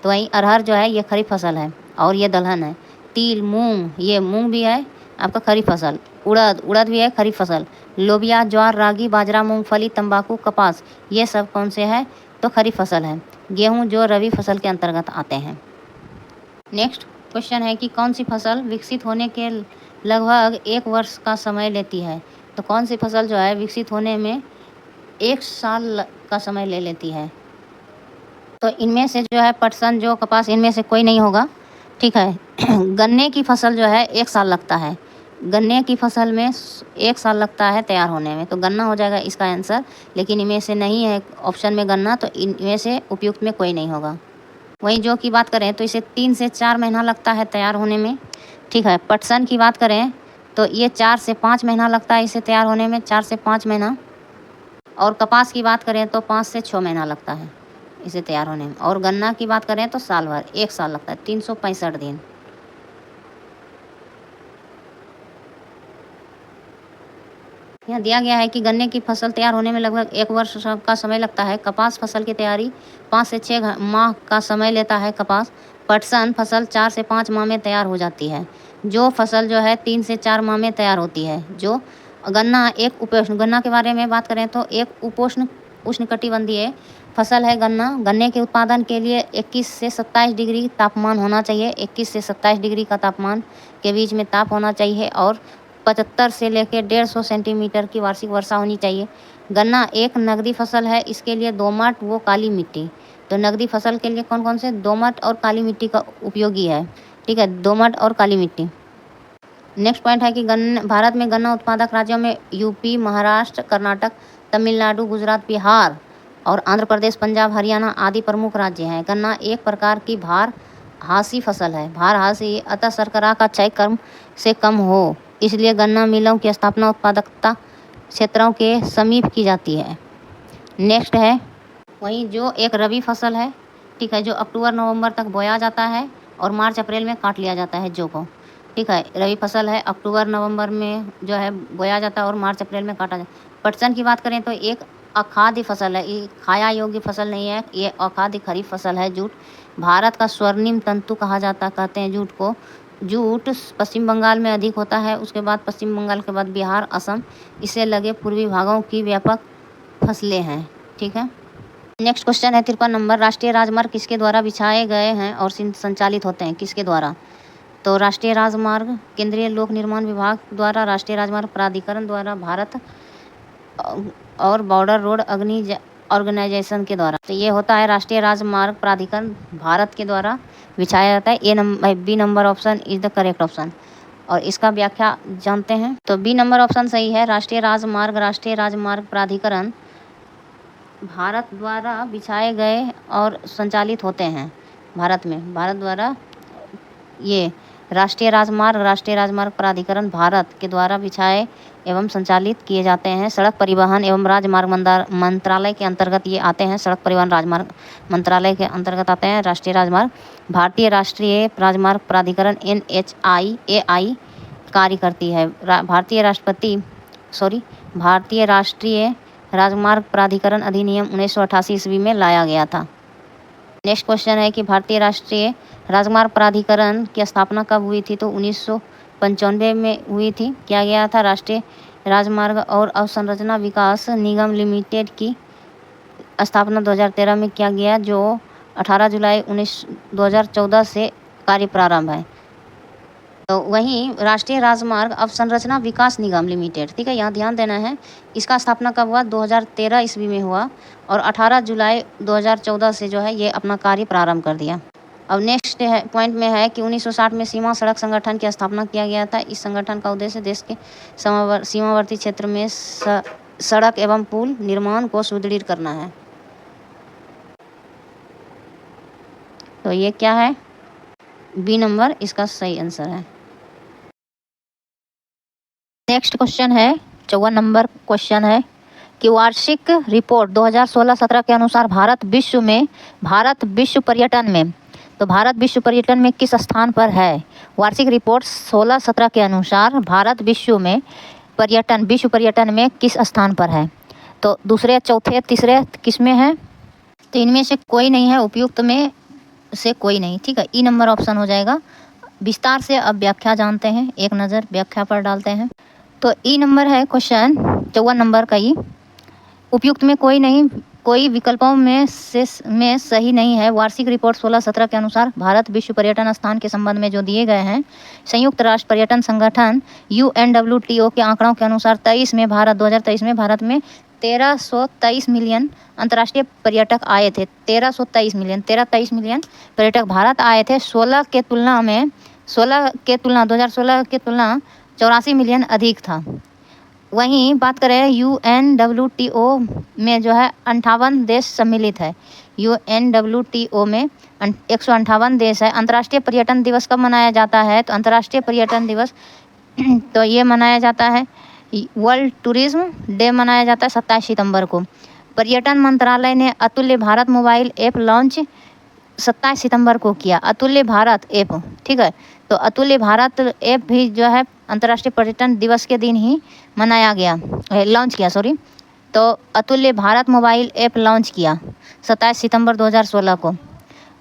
तो वहीं अरहर जो है ये खरीफ फसल है और ये दलहन है। तिल, मूंग, ये मूंग भी है आपका खरीफ फसल। उड़द भी है खरीफ फसल। लोबिया, ज्वार, रागी, बाजरा, मूंगफली, तंबाकू, कपास, ये सब कौन से हैं, तो खरीफ फसल है। गेहूं जो रबी फसल के अंतर्गत आते हैं। नेक्स्ट क्वेश्चन है कि कौन सी फसल विकसित होने के लगभग 1 वर्ष का समय लेती है। तो कौन सी फसल जो है विकसित होने में 1 साल का समय ले लेती है। तो इनमें से जो है पटसन, जो कपास, इनमें से कोई नहीं होगा, ठीक है। गन्ने की फसल जो है 1 साल लगता है। गन्ने की फसल में 1 साल लगता है तैयार होने में, तो गन्ना हो जाएगा इसका आंसर। लेकिन इनमें से नहीं है ऑप्शन में गन्ना, तो इनमें से उपयुक्त में कोई नहीं होगा। वहीं जौ की बात करें तो इसे 3 से 4 महीना लगता है तैयार होने में, ठीक है। पटसन की बात करें तो ये 4 से 5 महीना लगता है इसे तैयार होने में, 4 से 5 महीना। और कपास की बात करें तो 5 से 6 महीना लगता है इसे तैयार होने में। और गन्ना की बात करें तो साल भर, 1 साल लगता है, 365 दिन। यहाँ दिया गया है कि गन्ने की फसल तैयार होने में लगभग 1 वर्ष का समय लगता है। कपास फसल की तैयारी 5 से 6 माह का समय लेता है कपास। पटसन फसल 4 से 5 माह में तैयार हो जाती है। जो फसल जो है 3 से 4 माह में तैयार होती है। जो गन्ना एक उपोष्ण, गन्ना के बारे में बात करें तो एक उष्णकटिबंधीय फसल है गन्ना। गन्ने के उत्पादन के लिए 21 से 27 डिग्री तापमान होना चाहिए। 21 से 27 डिग्री का तापमान के बीच में ताप होना चाहिए, और 75 से लेकर 150 सेंटीमीटर की वार्षिक वर्षा होनी चाहिए। गन्ना एक नगदी फसल है, इसके लिए दोमट व काली मिट्टी। तो नगदी फसल के लिए कौन कौन से, दोमट और काली मिट्टी का उपयोगी है, ठीक है, दोमट और काली मिट्टी। नेक्स्ट पॉइंट है कि भारत में गन्ना उत्पादक राज्यों में यूपी, महाराष्ट्र, कर्नाटक, तमिलनाडु, गुजरात, बिहार और आंध्र प्रदेश, पंजाब, हरियाणा आदि प्रमुख राज्य हैं। गन्ना एक प्रकार की भारहासी फसल है। भारहासी अतः शर्करा का क्षय कर्म से कम हो, इसलिए गन्ना मिलों की स्थापना उत्पादकता क्षेत्रों के समीप की जाती है। नेक्स्ट है वहीं जो एक रबी फसल है, ठीक है, जो अक्टूबर नवंबर तक बोया जाता है और मार्च अप्रैल में काट लिया जाता है जौ को, ठीक है। रबी फसल है, अक्टूबर नवंबर में जो है बोया जाता है और मार्च अप्रैल में काटा जाता है। पटसन की बात करें तो एक अखाद्य फसल है, ये खाया योग्य फसल नहीं है, ये अखाद्य खरीफ फसल है। जूट भारत का स्वर्णिम तंतु कहते हैं जूट को। जूट पश्चिम बंगाल में अधिक होता है, उसके बाद पश्चिम बंगाल के बाद बिहार, असम, इससे लगे पूर्वी भागों की व्यापक फसलें हैं, ठीक है। नेक्स्ट क्वेश्चन है 53 नंबर, राष्ट्रीय राजमार्ग किसके द्वारा बिछाए गए हैं और संचालित होते हैं, किसके द्वारा। तो राष्ट्रीय राजमार्ग केंद्रीय लोक निर्माण विभाग द्वारा, राष्ट्रीय राजमार्ग प्राधिकरण द्वारा, भारत और बॉर्डर रोड ऑर्गेनाइजेशन के द्वारा। तो ये होता है राष्ट्रीय राजमार्ग प्राधिकरण भारत के द्वारा बिछाया जाता है। B number option is the correct option. और इसका व्याख्या जानते हैं, तो बी नंबर ऑप्शन सही है। राष्ट्रीय राजमार्ग प्राधिकरण भारत द्वारा बिछाए गए और संचालित होते हैं भारत में। भारत द्वारा ये राष्ट्रीय राजमार्ग प्राधिकरण भारत के द्वारा बिछाए एवं संचालित किए जाते हैं। सड़क परिवहन एवं राजमार्ग मंत्रालय के अंतर्गत ये आते हैं। सड़क परिवहन राजमार्ग मंत्रालय के अंतर्गत आते हैं राष्ट्रीय राजमार्ग। भारतीय राजमार्ग प्राधिकरण NHAI कार्य करती है। भारतीय राष्ट्रीय राजमार्ग प्राधिकरण अधिनियम 1988 ईस्वी में लाया गया था। नेक्स्ट क्वेश्चन है कि भारतीय राष्ट्रीय राजमार्ग प्राधिकरण की स्थापना कब हुई थी? तो 1995 में हुई थी। किया गया था राष्ट्रीय राजमार्ग और अवसंरचना विकास निगम लिमिटेड की स्थापना 2013 में किया गया, जो 18 जुलाई 2014 से कार्य प्रारंभ है। तो वहीं राष्ट्रीय राजमार्ग अवसंरचना विकास निगम लिमिटेड, ठीक है, यहाँ ध्यान देना है, इसका स्थापना कब हुआ? 2013 ईस्वी में हुआ और 18 जुलाई 2014 से जो है ये अपना कार्य प्रारंभ कर दिया। अब नेक्स्ट पॉइंट में है कि 1960 में सीमा सड़क संगठन की स्थापना किया गया था। इस संगठन का उद्देश्य देश के सीमावर्ती क्षेत्र में सड़क एवं पुल निर्माण को सुदृढ़ करना है। तो ये क्या है? बी नंबर इसका सही आंसर है। नेक्स्ट क्वेश्चन है 54 नंबर क्वेश्चन है कि वार्षिक रिपोर्ट 2016-17 के अनुसार भारत विश्व पर्यटन में, तो भारत विश्व पर्यटन में किस स्थान पर है? वार्षिक रिपोर्ट 16-17 के अनुसार भारत विश्व पर्यटन में किस स्थान पर है? तो दूसरे, चौथे, तीसरे किस में है? तो इनमें से कोई नहीं है, उपयुक्त में से कोई नहीं, ठीक है, ई नंबर ऑप्शन हो जाएगा। विस्तार से अब व्याख्या जानते हैं, एक नज़र व्याख्या पर डालते हैं। तो ई नंबर है क्वेश्चन 54 नंबर का ई, उपयुक्त में कोई नहीं, कोई विकल्पों में सही नहीं है। वार्षिक रिपोर्ट 16-17 के अनुसार भारत विश्व पर्यटन स्थान के संबंध में जो दिए गए हैं, संयुक्त राष्ट्र पर्यटन संगठन UNWTO के आंकड़ों के अनुसार 2023 में भारत में 1323 मिलियन अंतर्राष्ट्रीय पर्यटक आए थे। 1323 मिलियन पर्यटक भारत आए थे। 2016 के तुलना 84 मिलियन अधिक था। वहीं बात करें UNWTO में जो है 58 देश सम्मिलित है। UNWTO में 158 देश है। अंतर्राष्ट्रीय पर्यटन दिवस कब मनाया जाता है? तो अंतर्राष्ट्रीय पर्यटन दिवस तो ये मनाया जाता है, वर्ल्ड टूरिज्म डे मनाया जाता है 27 सितंबर को। पर्यटन मंत्रालय ने अतुल्य भारत मोबाइल ऐप लॉन्च 27 सितंबर को किया। अतुल्य भारत ऐप, ठीक है, तो अतुल्य भारत ऐप भी जो है अंतर्राष्ट्रीय पर्यटन दिवस के दिन ही लॉन्च किया। तो अतुल्य भारत मोबाइल ऐप लॉन्च किया 27 सितंबर 2016 को।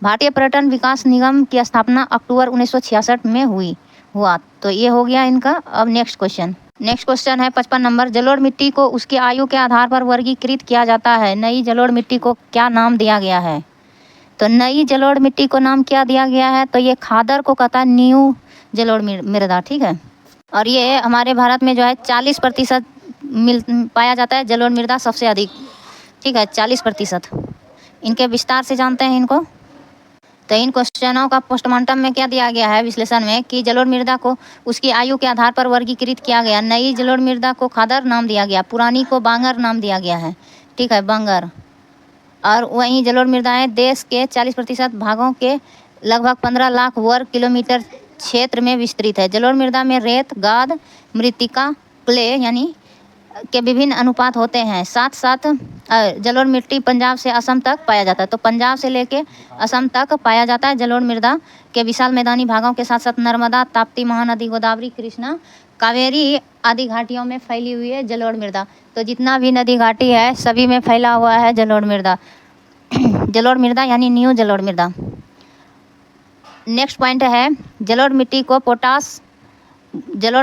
भारतीय पर्यटन विकास निगम की स्थापना अक्टूबर 1966 में हुआ। तो ये हो गया इनका। अब नेक्स्ट क्वेश्चन है 55 नंबर, जलोढ़ मिट्टी को उसकी आयु के आधार पर वर्गीकृत किया जाता है। नई जलोढ़ मिट्टी को क्या नाम दिया गया है? तो नई जलोढ़ मिट्टी को नाम क्या दिया गया है? तो ये खादर को कहता है न्यू जलोढ़ मृदा, ठीक है, और ये हमारे भारत में जो है 40% पाया जाता है जलोढ़ मृदा सबसे अधिक, ठीक है, 40%। इनके विस्तार से जानते हैं इनको। तो इन क्वेश्चनों का पोस्टमार्टम में क्या दिया गया है विश्लेषण में कि जलोढ़ मृदा को उसकी आयु के आधार पर वर्गीकृत किया गया। नई जलोढ़ मृदा को खादर नाम दिया गया, पुरानी को बांगर नाम दिया गया है, ठीक है, बांगर। और वहीं जलोढ़ मृदाएं देश के 40% भागों के लगभग 15 लाख वर्ग किलोमीटर क्षेत्र में विस्तृत है। जलोढ़ मृदा में रेत, गाद, मृत्तिका, क्ले यानी के विभिन्न अनुपात होते हैं। साथ जलोढ़ मिट्टी पंजाब से असम तक पाया जाता है। तो पंजाब से लेके असम तक पाया जाता है जलोढ़ मृदा के विशाल मैदानी भागों के साथ साथ नर्मदा, ताप्ती, महानदी, गोदावरी, कृष्णा, कावेरी आदि घाटियों में फैली हुई है जलोढ़ मृदा। तो जितना भी नदी घाटी है सभी में फैला हुआ है जलोढ़ मृदा। जलोढ़ मृदा यानी न्यू जलोढ़ मृदा। नेक्स्ट पॉइंट है जलोढ़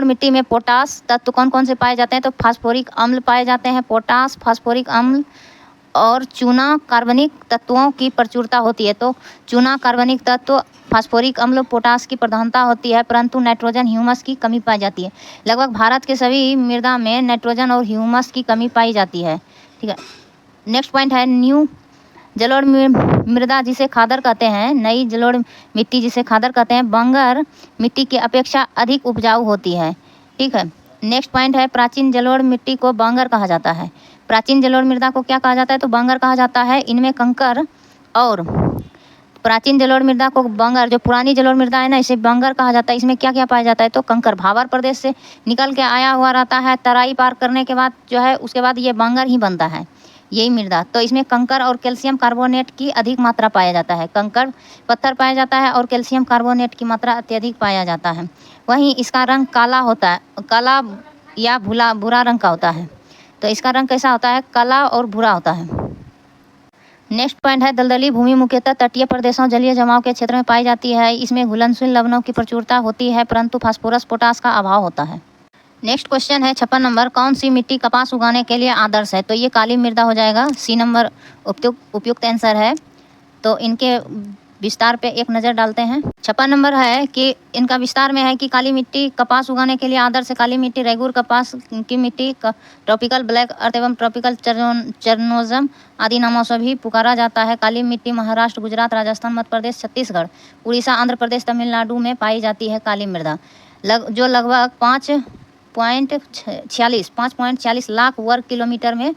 मिट्टी में पोटास तत्व कौन कौन से पाए जाते हैं? तो फास्फोरिक अम्ल पाए जाते हैं। पोटास, फास्फोरिक अम्ल और चूना कार्बनिक तत्वों की प्रचुरता होती है। तो चूना कार्बनिक तत्व, फास्फोरिक अम्ल, पोटास की प्रधानता होती है, परंतु नाइट्रोजन, ह्यूमस की कमी पाई जाती है। लगभग भारत के सभी मृदा में नाइट्रोजन और ह्यूमस की कमी पाई जाती है, ठीक है। नेक्स्ट पॉइंट है न्यू जलोढ़ मृदा जिसे खादर कहते हैं। नई जलोढ़ मिट्टी जिसे खादर कहते हैं बंगर मिट्टी की अपेक्षा अधिक उपजाऊ होती है, ठीक है। नेक्स्ट पॉइंट है प्राचीन जलोढ़ मिट्टी को बांगर कहा जाता है। प्राचीन जलोढ़ मृदा को क्या कहा जाता है? तो बांगर कहा जाता है। इनमें कंकर और प्राचीन जलोढ़ मृदा को बांगर, जो पुरानी जलोढ़ मृदा है ना, इसे बांगर कहा जाता है। इसमें क्या क्या पाया जाता है? तो कंकर भावर प्रदेश से निकल के आया हुआ रहता है, तराई पार करने के बाद जो है उसके बाद ये बांगर ही बनता है, यही मृदा। तो इसमें कंकर और कैल्शियम कार्बोनेट की अधिक मात्रा पाया जाता है। कंकर पत्थर पाया जाता है और कैल्शियम कार्बोनेट की मात्रा अत्यधिक पाया जाता है। वहीं इसका रंग काला होता है, काला या भूरा रंग का होता है। तो तो इसका रंग कैसा होता है? काला और भूरा होता है। नेक्स्ट पॉइंट है दलदली भूमि मुख्यतः तटीय प्रदेशों जलीय जमाव के क्षेत्र में पाई जाती है। इसमें घुलनशील लवणों की प्रचुरता होती है परंतु फास्फोरस पोटास का अभाव होता है। नेक्स्ट क्वेश्चन है 56 नंबर, कौन सी मिट्टी कपास उगाने के लिए आदर्श है? तो ये काली मृदा हो जाएगा। सी नंबर उपयुक्त आंसर है। तो इनके विस्तार पे एक नज़र डालते हैं। 56 नंबर है कि इनका विस्तार में है कि काली मिट्टी कपास उगाने के लिए आदर्श है। काली मिट्टी रेगुर कपास की मिट्टी ट्रॉपिकल ब्लैक अर्थ एवं ट्रॉपिकल चरनोजम आदि नामों से भी पुकारा जाता है। काली मिट्टी महाराष्ट्र, गुजरात, राजस्थान, मध्य प्रदेश, छत्तीसगढ़, उड़ीसा, आंध्र प्रदेश, तमिलनाडु में पाई जाती है काली मृदा, जो लगभग 5.46 लाख वर्ग किलोमीटर में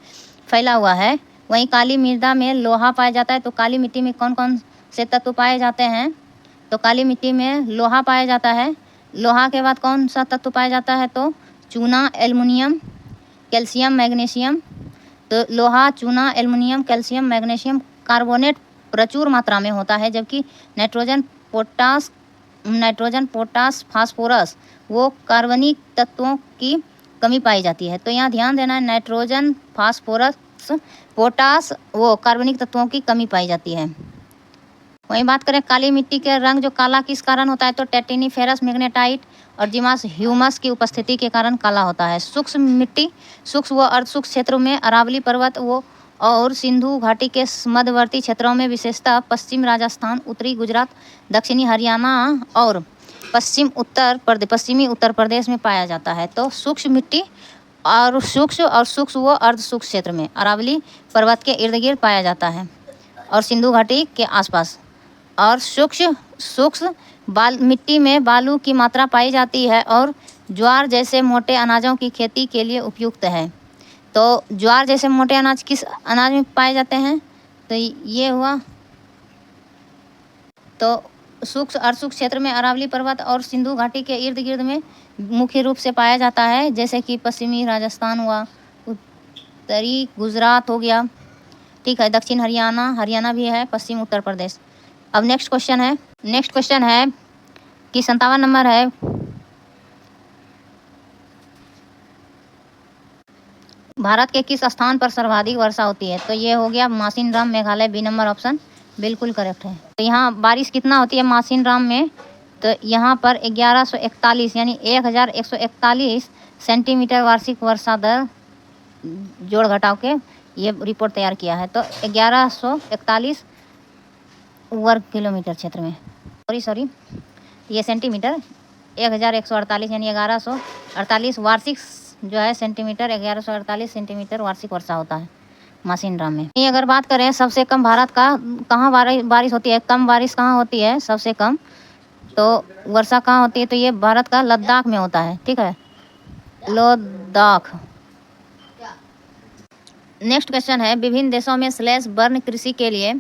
फैला हुआ है। वहीं काली मृदा में लोहा पाया जाता है। तो काली मिट्टी में कौन कौन से तत्व पाए जाते हैं? तो काली मिट्टी में लोहा पाया जाता है। लोहा के बाद कौन सा तत्व पाया जाता है? तो चूना, एल्युमिनियम, कैल्शियम, मैग्नीशियम। तो लोहा, चूना, एल्युमिनियम, कैल्शियम, मैग्नीशियम कार्बोनेट प्रचुर मात्रा में होता है, जबकि नाइट्रोजन, पोटास, फास्फोरस वो कार्बनिक तत्वों की कमी पाई जाती है। तो यहाँ ध्यान देना है, नाइट्रोजन, फास्फोरस, पोटास वो कार्बनिक तत्वों की कमी पाई जाती है। वहीं बात करें काली मिट्टी के रंग जो काला किस कारण होता है? तो टेटिनीफेरस, मैग्नेटाइट और जिमास ह्यूमस की उपस्थिति के कारण काला होता है। सूक्ष्म मिट्टी सूक्ष्म व अर्धसूक्ष्म क्षेत्रों में अरावली पर्वत वो और सिंधु घाटी के मध्यवर्ती क्षेत्रों में विशेषतः पश्चिम राजस्थान, उत्तरी गुजरात, दक्षिणी हरियाणा और पश्चिमी उत्तर प्रदेश में पाया जाता है। तो सूक्ष्म मिट्टी और सूक्ष्म व अर्धसूक्ष्म क्षेत्र में अरावली पर्वत के इर्द गिर्द पाया जाता है और सिंधु घाटी के आसपास। और सूक्ष्म मिट्टी में बालू की मात्रा पाई जाती है और ज्वार जैसे मोटे अनाजों की खेती के लिए उपयुक्त है। तो ज्वार जैसे मोटे अनाज किस अनाज में पाए जाते हैं? तो ये हुआ। तो सूक्ष्म अर्धसूक्ष्म क्षेत्र में अरावली पर्वत और सिंधु घाटी के इर्द गिर्द में मुख्य रूप से पाया जाता है, जैसे कि पश्चिमी राजस्थान हुआ, उत्तरी गुजरात हो गया, ठीक है, दक्षिण हरियाणा भी है, पश्चिम उत्तर प्रदेश। अब नेक्स्ट क्वेश्चन है कि 57 नंबर है, भारत के किस स्थान पर सर्वाधिक वर्षा होती है? तो ये हो गया Mawsynram, Meghalaya. B number option बिल्कुल करेक्ट है। तो यहाँ बारिश कितना होती है मासिनराम में? तो यहाँ पर 1141 यानी 1141 सेंटीमीटर वार्षिक वर्षा दर जोड़ घटाव के ये रिपोर्ट तैयार किया है। तो 1141 वर्ग किलोमीटर क्षेत्र में, सॉरी ये सेंटीमीटर, 1148 यानी 1148 वार्षिक जो है सेंटीमीटर, 1148 सेंटीमीटर वार्षिक वर्षा होता है मासिनराम में। अगर बात करें सबसे कम भारत का कहाँ बारिश होती है, कम बारिश कहाँ होती है सबसे कम, तो वर्षा कहाँ होती है? तो ये भारत का लद्दाख में होता है, ठीक है, लद्दाख। नेक्स्ट क्वेश्चन है, विभिन्न देशों में स्लैश बर्न कृषि के लिए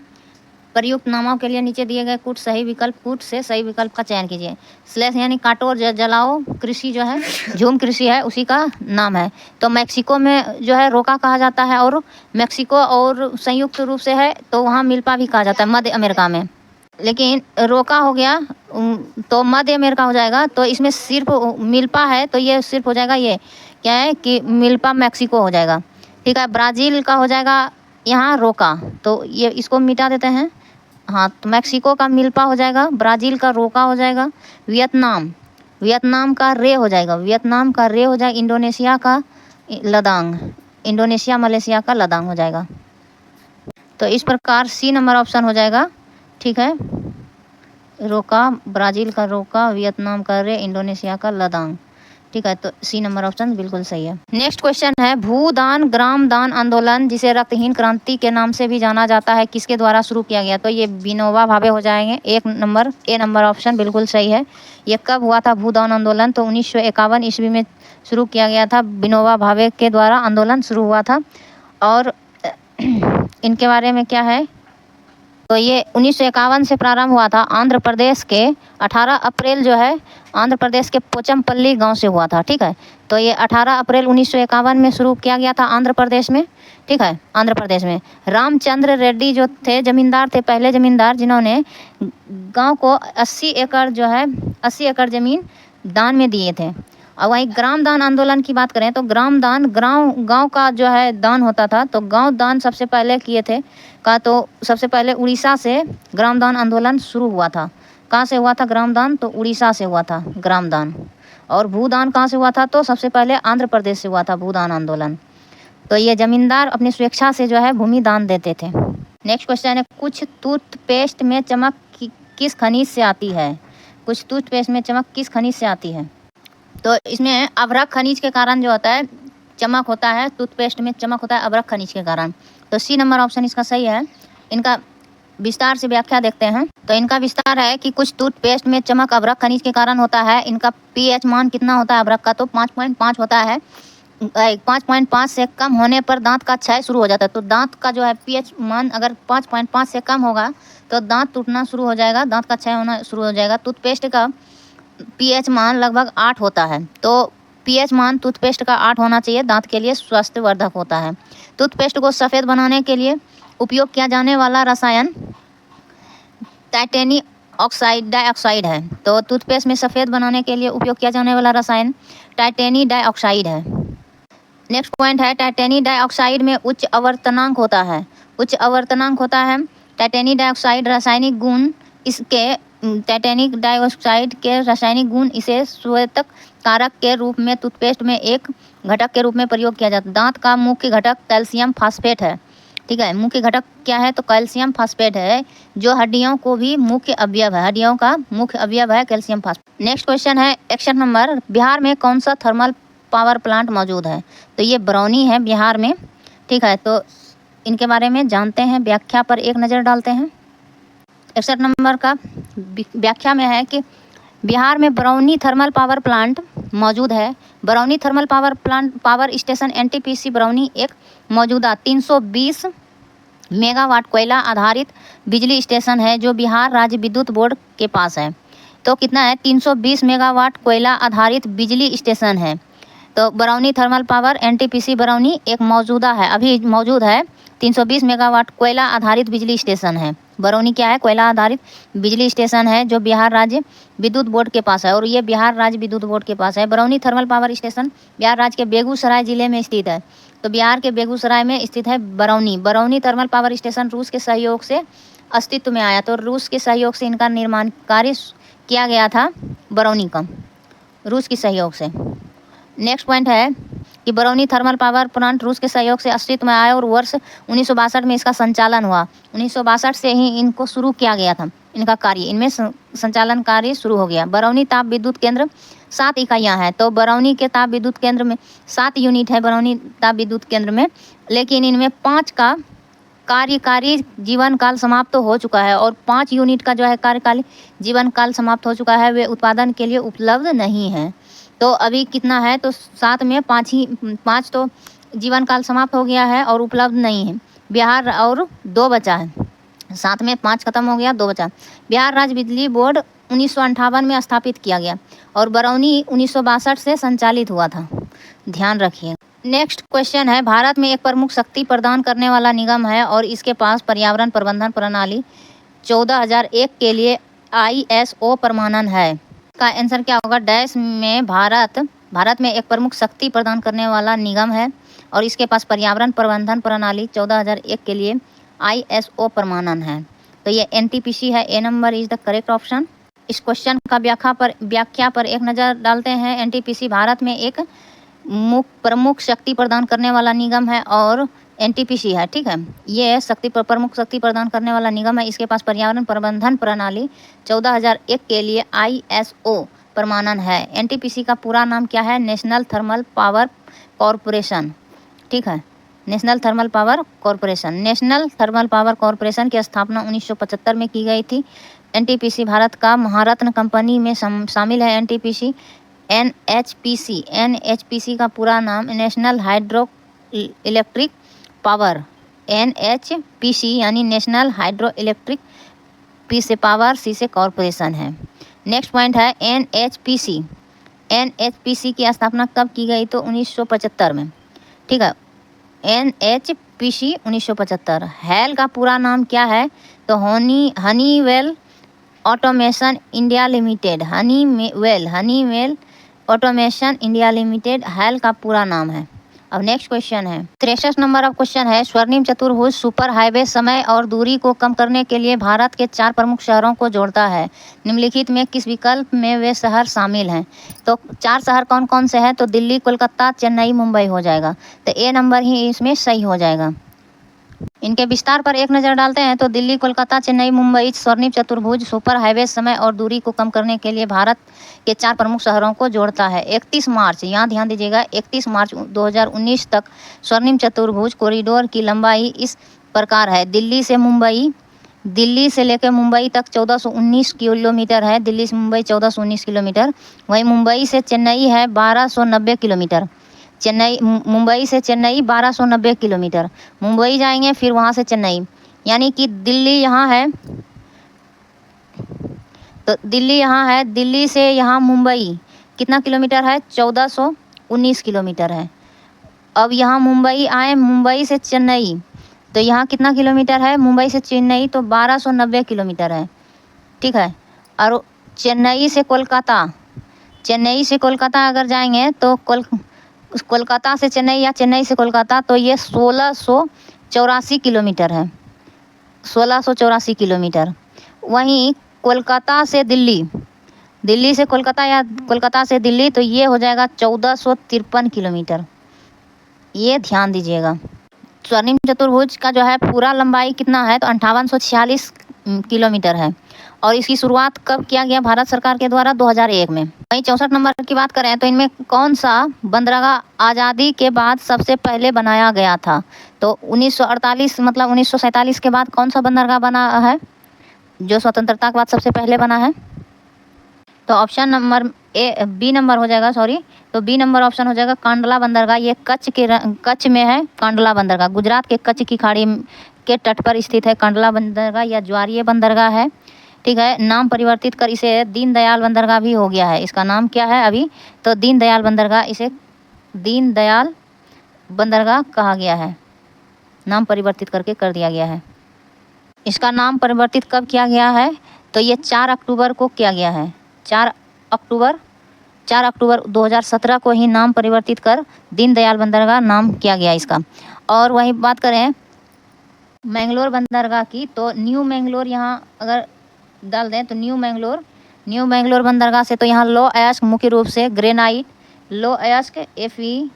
प्रयुक्त नामों के लिए नीचे दिए गए कूट से सही विकल्प का चयन कीजिए। स्लैश यानी काटो और जलाओ कृषि जो है, झूम कृषि है, उसी का नाम है। तो मैक्सिको में जो है रोका कहा जाता है, और मैक्सिको और संयुक्त रूप से है तो वहाँ मिल्पा भी कहा जाता है मध्य अमेरिका में। लेकिन रोका हो गया तो मध्य अमेरिका हो जाएगा। तो इसमें सिर्फ मिल्पा है तो ये सिर्फ हो जाएगा, ये क्या है कि मिल्पा मैक्सिको हो जाएगा, ठीक है। ब्राज़ील का हो जाएगा यहाँ रोका, तो ये इसको मिटा देते हैं। हाँ, तो मैक्सिको का मिल्पा हो जाएगा, ब्राज़ील का रोका हो जाएगा, वियतनाम का रे हो जाएगा, इंडोनेशिया का लदांग, इंडोनेशिया मलेशिया का लदांग हो जाएगा। तो इस प्रकार सी नंबर ऑप्शन हो जाएगा, ठीक है, रोका, ब्राज़ील का रोका, वियतनाम का रे, इंडोनेशिया का लदांग, ठीक है। तो सी नंबर ऑप्शन बिल्कुल सही है। नेक्स्ट क्वेश्चन है, भूदान ग्राम दान आंदोलन जिसे रक्तहीन क्रांति के नाम से भी जाना जाता है किसके द्वारा शुरू किया गया? तो ये विनोबा भावे हो जाएंगे। ए नंबर ऑप्शन बिल्कुल सही है। ये कब हुआ था भूदान आंदोलन? तो 1951 ईस्वी में शुरू किया गया था, विनोबा भावे के द्वारा आंदोलन शुरू हुआ था। और इनके बारे में क्या है, तो ये 1951 से प्रारंभ हुआ था। आंध्र प्रदेश के 18 अप्रैल जो है आंध्र प्रदेश के पोचमपल्ली गांव से हुआ था, ठीक है। तो ये 18 अप्रैल 1951 में शुरू किया गया था आंध्र प्रदेश में, ठीक है। आंध्र प्रदेश में रामचंद्र रेड्डी जो थे जमींदार थे, पहले जमींदार, जिन्होंने गांव को 80 एकड़ ज़मीन दान में दिए थे। और वहीं ग्राम दान आंदोलन की बात करें तो ग्राम दान गांव का जो है दान होता था, तो गांव दान सबसे पहले किए थे तो सबसे पहले उड़ीसा से ग्राम दान आंदोलन शुरू हुआ था। कहाँ से हुआ था ग्राम दान? तो उड़ीसा से हुआ था ग्राम दान। और भूदान कहाँ से हुआ था? तो सबसे पहले आंध्र प्रदेश से हुआ था भूदान आंदोलन। तो ये जमींदार अपनी स्वेच्छा से जो है भूमि दान देते थे। नेक्स्ट क्वेश्चन है, कुछ टूथपेस्ट में चमक किस खनिज से आती है? कुछ टूथपेस्ट में चमक किस खनिज से आती है? तो इसमें अभ्रक खनिज के कारण जो होता है चमक होता है, टूथपेस्ट में चमक होता है अभ्रक खनिज के कारण। तो सी नंबर ऑप्शन इसका सही है। इनका विस्तार से व्याख्या देखते हैं। तो इनका विस्तार है कि कुछ टूथपेस्ट में चमक अभ्रक खनिज के कारण होता है। इनका पीएच मान कितना होता है अभ्रक का? तो 5.5 होता है। 5.5 से कम होने पर दांत का क्षय शुरू हो जाता है। तो दांत का जो है पीएच मान अगर 5.5 से कम होगा तो दांत टूटना शुरू हो जाएगा, दांत का क्षय होना शुरू हो जाएगा। टूथपेस्ट का पीएच मान लगभग 8 होता है। तो पीएच मान टूथपेस्ट का 8 होना चाहिए, दांत के लिए स्वास्थ्यवर्धक होता है। टूथपेस्ट को सफ़ेद बनाने के लिए उपयोग किया जाने वाला रसायन टाइटेनी डाइऑक्साइड है। तो टूथपेस्ट में सफ़ेद बनाने के लिए उपयोग किया जाने वाला रसायन टाइटेनी डाइऑक्साइड है। नेक्स्ट पॉइंट है, टाइटेनी डाइऑक्साइड में उच्च आवर्तनांक होता है। उच्च आवर्तनांक होता है। टाइटेनी डाइऑक्साइड रासायनिक गुण इसके टाइटेनिक डाइऑक्साइड के रासायनिक गुण इसे श्वेतक कारक के रूप में टूथपेस्ट में एक घटक के रूप में प्रयोग किया जाता है। दांत का मुख्य घटक कैल्शियम फास्फेट है। ठीक है, मुख्य घटक क्या है? तो कैल्शियम फास्फेट है, जो हड्डियों को भी मुख्य अवयव है। हड्डियों का मुख्य अवयव है कैल्शियम फास्फेट। नेक्स्ट क्वेश्चन है, एक्शन नंबर, बिहार में कौन सा थर्मल पावर प्लांट मौजूद है? तो ये बरौनी है बिहार में। ठीक है, तो इनके बारे में जानते हैं, व्याख्या पर एक नज़र डालते हैं। 61 नंबर का व्याख्या में है कि बिहार में बरौनी थर्मल पावर प्लांट मौजूद है। Barauni thermal power station NTPC Barauni एक मौजूदा 320 मेगावाट कोयला आधारित बिजली स्टेशन है जो बिहार राज्य विद्युत बोर्ड के पास है। तो कितना है? 320 मेगावाट कोयला आधारित बिजली स्टेशन है। तो Barauni thermal power NTPC Barauni एक मौजूदा है, अभी मौजूद है। 320 मेगावाट कोयला आधारित बिजली स्टेशन है। बरौनी क्या है? कोयला आधारित बिजली स्टेशन है जो बिहार राज्य विद्युत बोर्ड के पास है, और ये बिहार राज्य विद्युत बोर्ड के पास है। Barauni thermal power station Bihar राज्य के बेगूसराय जिले में स्थित है। तो बिहार के बेगूसराय में स्थित है बरौनी थर्मल पावर स्टेशन रूस के सहयोग से अस्तित्व में आया। तो रूस के सहयोग से इनका निर्माण कार्य किया गया था, बरौनी का रूस के सहयोग से। नेक्स्ट पॉइंट है कि बरौनी थर्मल पावर प्लांट रूस के सहयोग से अस्तित्व में आया और वर्ष 1962 में इसका संचालन हुआ। 1962 से ही इनको शुरू किया गया था, इनका कार्य, इनमें संचालन कार्य शुरू हो गया। बरौनी ताप विद्युत केंद्र 7 इकाइयाँ हैं। तो बरौनी के ताप विद्युत केंद्र में 7 यूनिट है बरौनी ताप विद्युत केंद्र में, लेकिन इनमें 5 का कार्यकारी जीवन काल समाप्त तो हो चुका है, और 5 यूनिट का जो है कार्यकाली जीवन काल समाप्त हो चुका है, वे उत्पादन के लिए उपलब्ध नहीं है। तो अभी कितना है? तो 7 में 5 तो जीवन काल समाप्त हो गया है और उपलब्ध नहीं है। बिहार और 2 बचा है। 7 में 5 खत्म हो गया, 2 बचा। बिहार राज्य बिजली बोर्ड 1958 में स्थापित किया गया और बरौनी 1962 से संचालित हुआ था, ध्यान रखिए। नेक्स्ट क्वेश्चन है, भारत में एक प्रमुख शक्ति प्रदान करने वाला निगम है और इसके पास पर्यावरण प्रबंधन प्रणाली 14001 के लिए ISO प्रमाणन है। का आंसर क्या होगा? डैश में भारत में एक प्रमुख शक्ति प्रदान करने वाला निगम है और इसके पास पर्यावरण प्रबंधन प्रणाली 14001 के लिए ISO प्रमाणन है। तो ये NTPC है। A number is the correct option. इस क्वेश्चन का व्याख्या पर एक नज़र डालते हैं। NTPC भारत में एक प्रमुख शक्ति प्रदान करने वाला निगम है और NTPC है। ठीक है, ये प्रमुख शक्ति प्रदान करने वाला निगम है। इसके पास पर्यावरण प्रबंधन प्रणाली 14001 के लिए ISO प्रमाणन है। NTPC का पूरा नाम क्या है? National thermal power corporation. ठीक है, national thermal power corporation. National thermal power corporation की स्थापना 1975 में की गई थी। NTPC भारत का महारत्न कंपनी में शामिल है। NTPC NHPC का पूरा नाम national hydro electric power, NHPC यानी नेशनल हाइड्रो इलेक्ट्रिक पी से पावर, सी से कॉरपोरेशन है। नेक्स्ट पॉइंट है NHPC की स्थापना कब की गई? तो 1975 में। ठीक है, NHPC 1975। हेल का पूरा नाम क्या है? तो Honeywell automation India limited. Honeywell automation India limited HAL का पूरा नाम है। अब नेक्स्ट क्वेश्चन है 63 नंबर ऑफ क्वेश्चन है, स्वर्णिम चतुर्भुज सुपर हाईवे समय और दूरी को कम करने के लिए भारत के 4 प्रमुख शहरों को जोड़ता है। निम्नलिखित में किस विकल्प में वे शहर शामिल हैं? तो 4 शहर कौन कौन से हैं? तो दिल्ली, कोलकाता, चेन्नई, मुंबई हो जाएगा। तो ए नंबर ही इसमें सही हो जाएगा। इनके विस्तार पर एक नज़र डालते हैं तो दिल्ली, कोलकाता, चेन्नई, मुंबई स्वर्णिम चतुर्भुज सुपर हाईवे समय और दूरी को कम करने के लिए भारत के 4 प्रमुख शहरों को जोड़ता है। 31 मार्च, यहाँ ध्यान दीजिएगा, 31 मार्च 2019 तक स्वर्णिम चतुर्भुज कॉरिडोर की लंबाई इस प्रकार है। दिल्ली से लेकर मुंबई तक 1419 किलोमीटर है। दिल्ली से मुंबई 1419 किलोमीटर। वहीं मुंबई से चेन्नई है 1290 किलोमीटर। मुंबई से चेन्नई 1290 किलोमीटर। मुंबई जाएंगे फिर वहाँ से चेन्नई, यानी कि दिल्ली यहाँ है, तो दिल्ली यहाँ है, दिल्ली से यहाँ मुंबई कितना किलोमीटर है? 1419 किलोमीटर है। अब यहाँ मुंबई आए, मुंबई से चेन्नई, तो यहाँ कितना किलोमीटर है? मुंबई से चेन्नई तो 1290 किलोमीटर है, ठीक है। और चेन्नई से कोलकाता अगर जाएंगे तो कोलकाता से चेन्नई या चेन्नई से कोलकाता तो ये 1684 किलोमीटर है, 1684 किलोमीटर। वहीं कोलकाता से दिल्ली से कोलकाता या कोलकाता से दिल्ली तो ये हो जाएगा 1453 किलोमीटर। ये ध्यान दीजिएगा। स्वर्णिम चतुर्भुज का जो है पूरा लंबाई कितना है? तो 5846 किलोमीटर है। और इसकी शुरुआत कब किया गया भारत सरकार के द्वारा? 2001 में। वहीं 64 नंबर की बात करें तो इनमें कौन सा बंदरगाह आज़ादी के बाद सबसे पहले बनाया गया था? तो 1948 मतलब 1947 के बाद कौन सा बंदरगाह बना है जो स्वतंत्रता के बाद सबसे पहले बना है? तो ऑप्शन नंबर बी नंबर हो जाएगा, तो बी नंबर ऑप्शन हो जाएगा कांडला बंदरगाह। ये कच्छ में है कांडला बंदरगाह। गुजरात के कच्छ की खाड़ी के तट पर स्थित है कांडला बंदरगाह या ज्वारीय बंदरगाह है, ठीक है। नाम परिवर्तित कर इसे दीनदयाल बंदरगाह भी हो गया है। इसका नाम क्या है अभी? तो दीनदयाल बंदरगाह, इसे दीनदयाल बंदरगाह कहा गया है, नाम परिवर्तित करके कर दिया गया है। इसका नाम परिवर्तित कब किया गया है? तो ये 4 अक्टूबर को किया गया है। 4 अक्टूबर 2017 को ही नाम परिवर्तित कर दीनदयाल बंदरगाह नाम किया गया इसका। और वहीं बात करें मैंगलोर बंदरगाह की, तो न्यू मैंगलोर यहाँ अगर डाल दें तो न्यू मैंगलोर बंदरगाह से तो यहाँ लो अयस्क मुख्य रूप से ग्रेनाइट, लो अयस्क Fe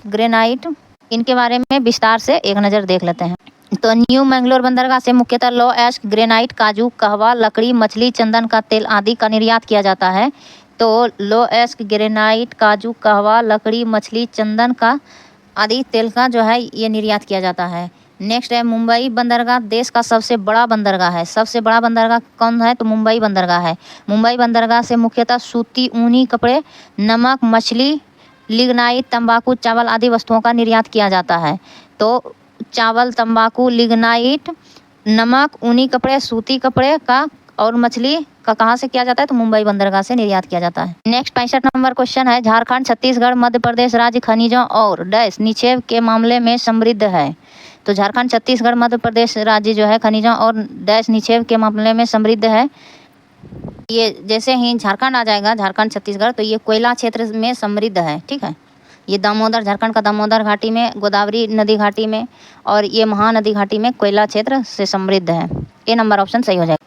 ग्रेनाइट इनके बारे में विस्तार से एक नज़र देख लेते हैं। तो न्यू मैंगलोर बंदरगाह से मुख्यतः लो अयस्क ग्रेनाइट, काजू, कहवा, लकड़ी, मछली, चंदन का तेल आदि का निर्यात किया जाता है। तो लो अयस्क ग्रेनाइट, काजू, कहवा, लकड़ी, मछली, चंदन का आदि तेल का जो है ये निर्यात किया जाता है। नेक्स्ट है मुंबई बंदरगाह, देश का सबसे बड़ा बंदरगाह है। सबसे बड़ा बंदरगाह कौन है? तो मुंबई बंदरगाह है। मुंबई बंदरगाह से मुख्यतः सूती, ऊनी कपड़े, नमक, मछली, लिग्नाइट, तंबाकू, चावल आदि वस्तुओं का निर्यात किया जाता है। तो चावल, तंबाकू, लिग्नाइट, नमक, ऊनी कपड़े, सूती कपड़े का और मछली का कहाँ से किया जाता है? तो मुंबई बंदरगाह से निर्यात किया जाता है। नेक्स्ट 65 नंबर क्वेश्चन है, झारखंड, छत्तीसगढ़, मध्य प्रदेश राज्य खनिजों और डैश निक्षेप के मामले में समृद्ध है। तो झारखंड, छत्तीसगढ़, मध्य प्रदेश राज्य जो है खनिजों और डैश निक्षेप के मामले में समृद्ध है। ये जैसे ही झारखंड आ जाएगा, झारखंड, छत्तीसगढ़, तो ये कोयला क्षेत्र में समृद्ध है, ठीक है। ये दामोदर, झारखंड का दामोदर घाटी में, गोदावरी नदी घाटी में और ये महानदी घाटी में कोयला क्षेत्र से समृद्ध है। ए नंबर ऑप्शन सही हो जाएगा।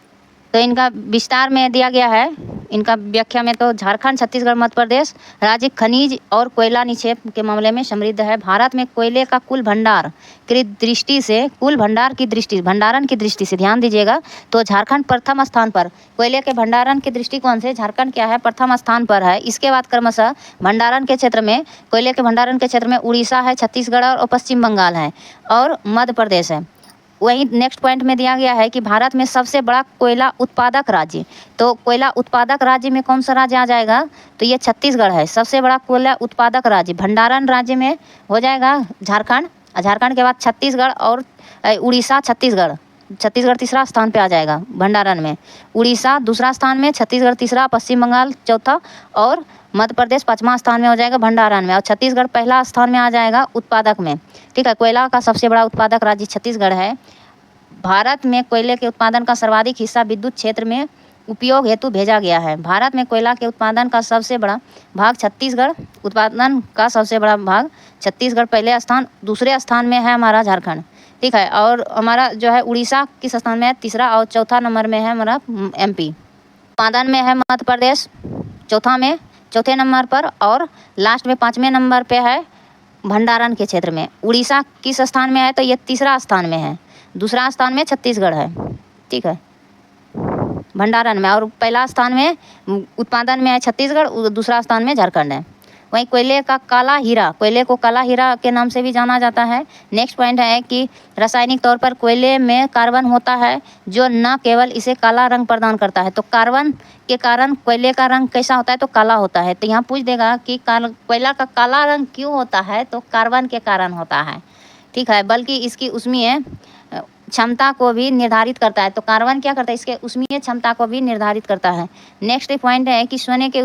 तो इनका विस्तार में दिया गया है, इनका व्याख्या में तो झारखंड, छत्तीसगढ़, मध्य प्रदेश राज्य खनिज और कोयला निक्षेप के मामले में समृद्ध है। भारत में कोयले का कुल भंडार की दृष्टि से, भंडारण की दृष्टि से ध्यान दीजिएगा, तो झारखंड प्रथम स्थान पर, कोयले के भंडारण के दृष्टिकोण से झारखंड क्या है? प्रथम स्थान पर है। इसके बाद क्रमशः भंडारण के क्षेत्र में, कोयले के भंडारण के क्षेत्र में उड़ीसा है, छत्तीसगढ़ और पश्चिम बंगाल है और मध्य प्रदेश है। वहीं नेक्स्ट पॉइंट में दिया गया है कि भारत में सबसे बड़ा कोयला उत्पादक राज्य, तो कोयला उत्पादक राज्य में कौन सा राज्य आ जाएगा? तो ये छत्तीसगढ़ है। सबसे बड़ा कोयला उत्पादक राज्य, भंडारण राज्य में हो जाएगा झारखंड, झारखंड के बाद छत्तीसगढ़ और उड़ीसा, छत्तीसगढ़ तीसरा स्थान पे आ जाएगा भंडारण में, उड़ीसा दूसरा स्थान में, छत्तीसगढ़ तीसरा, पश्चिम बंगाल चौथा और मध्य प्रदेश 5वां स्थान में हो जाएगा भंडारण में, और छत्तीसगढ़ पहला स्थान में आ जाएगा उत्पादक में, ठीक है। कोयला का सबसे बड़ा उत्पादक राज्य छत्तीसगढ़ है। भारत में कोयले के उत्पादन का सर्वाधिक हिस्सा विद्युत क्षेत्र में उपयोग हेतु भेजा गया है। भारत में कोयला के उत्पादन का सबसे बड़ा भाग छत्तीसगढ़, उत्पादन का सबसे बड़ा भाग छत्तीसगढ़ पहले स्थान, दूसरे स्थान में है हमारा झारखंड, ठीक है। और हमारा जो है उड़ीसा किस स्थान में है, तीसरा, और चौथा नंबर में है हमारा MP। उत्पादन में है मध्य प्रदेश चौथे नंबर पर, और लास्ट में 5वें नंबर पे है भंडारण के क्षेत्र में। उड़ीसा किस स्थान में है, तो ये तीसरा स्थान में है, दूसरा स्थान में छत्तीसगढ़ है, ठीक है, भंडारण में। और पहला स्थान में उत्पादन में है छत्तीसगढ़, दूसरा स्थान में झारखंड है। वहीं कोयले का काला हीरा, कोयले को काला हीरा के नाम से भी जाना जाता है। नेक्स्ट पॉइंट है कि रासायनिक तौर पर कोयले में कार्बन होता है जो न केवल इसे काला रंग प्रदान करता है, तो कार्बन के कारण कोयले का रंग कैसा होता है, तो काला होता है। तो यहाँ पूछ देगा कि कोयला का काला रंग क्यों होता है, तो कार्बन के कारण होता है, ठीक है, बल्कि इसकी ऊष्मीय क्षमता को भी निर्धारित करता है। तो कार्बन क्या करता है, इसके ऊष्मीय क्षमता को भी निर्धारित करता है। नेक्स्ट पॉइंट है कि सोने के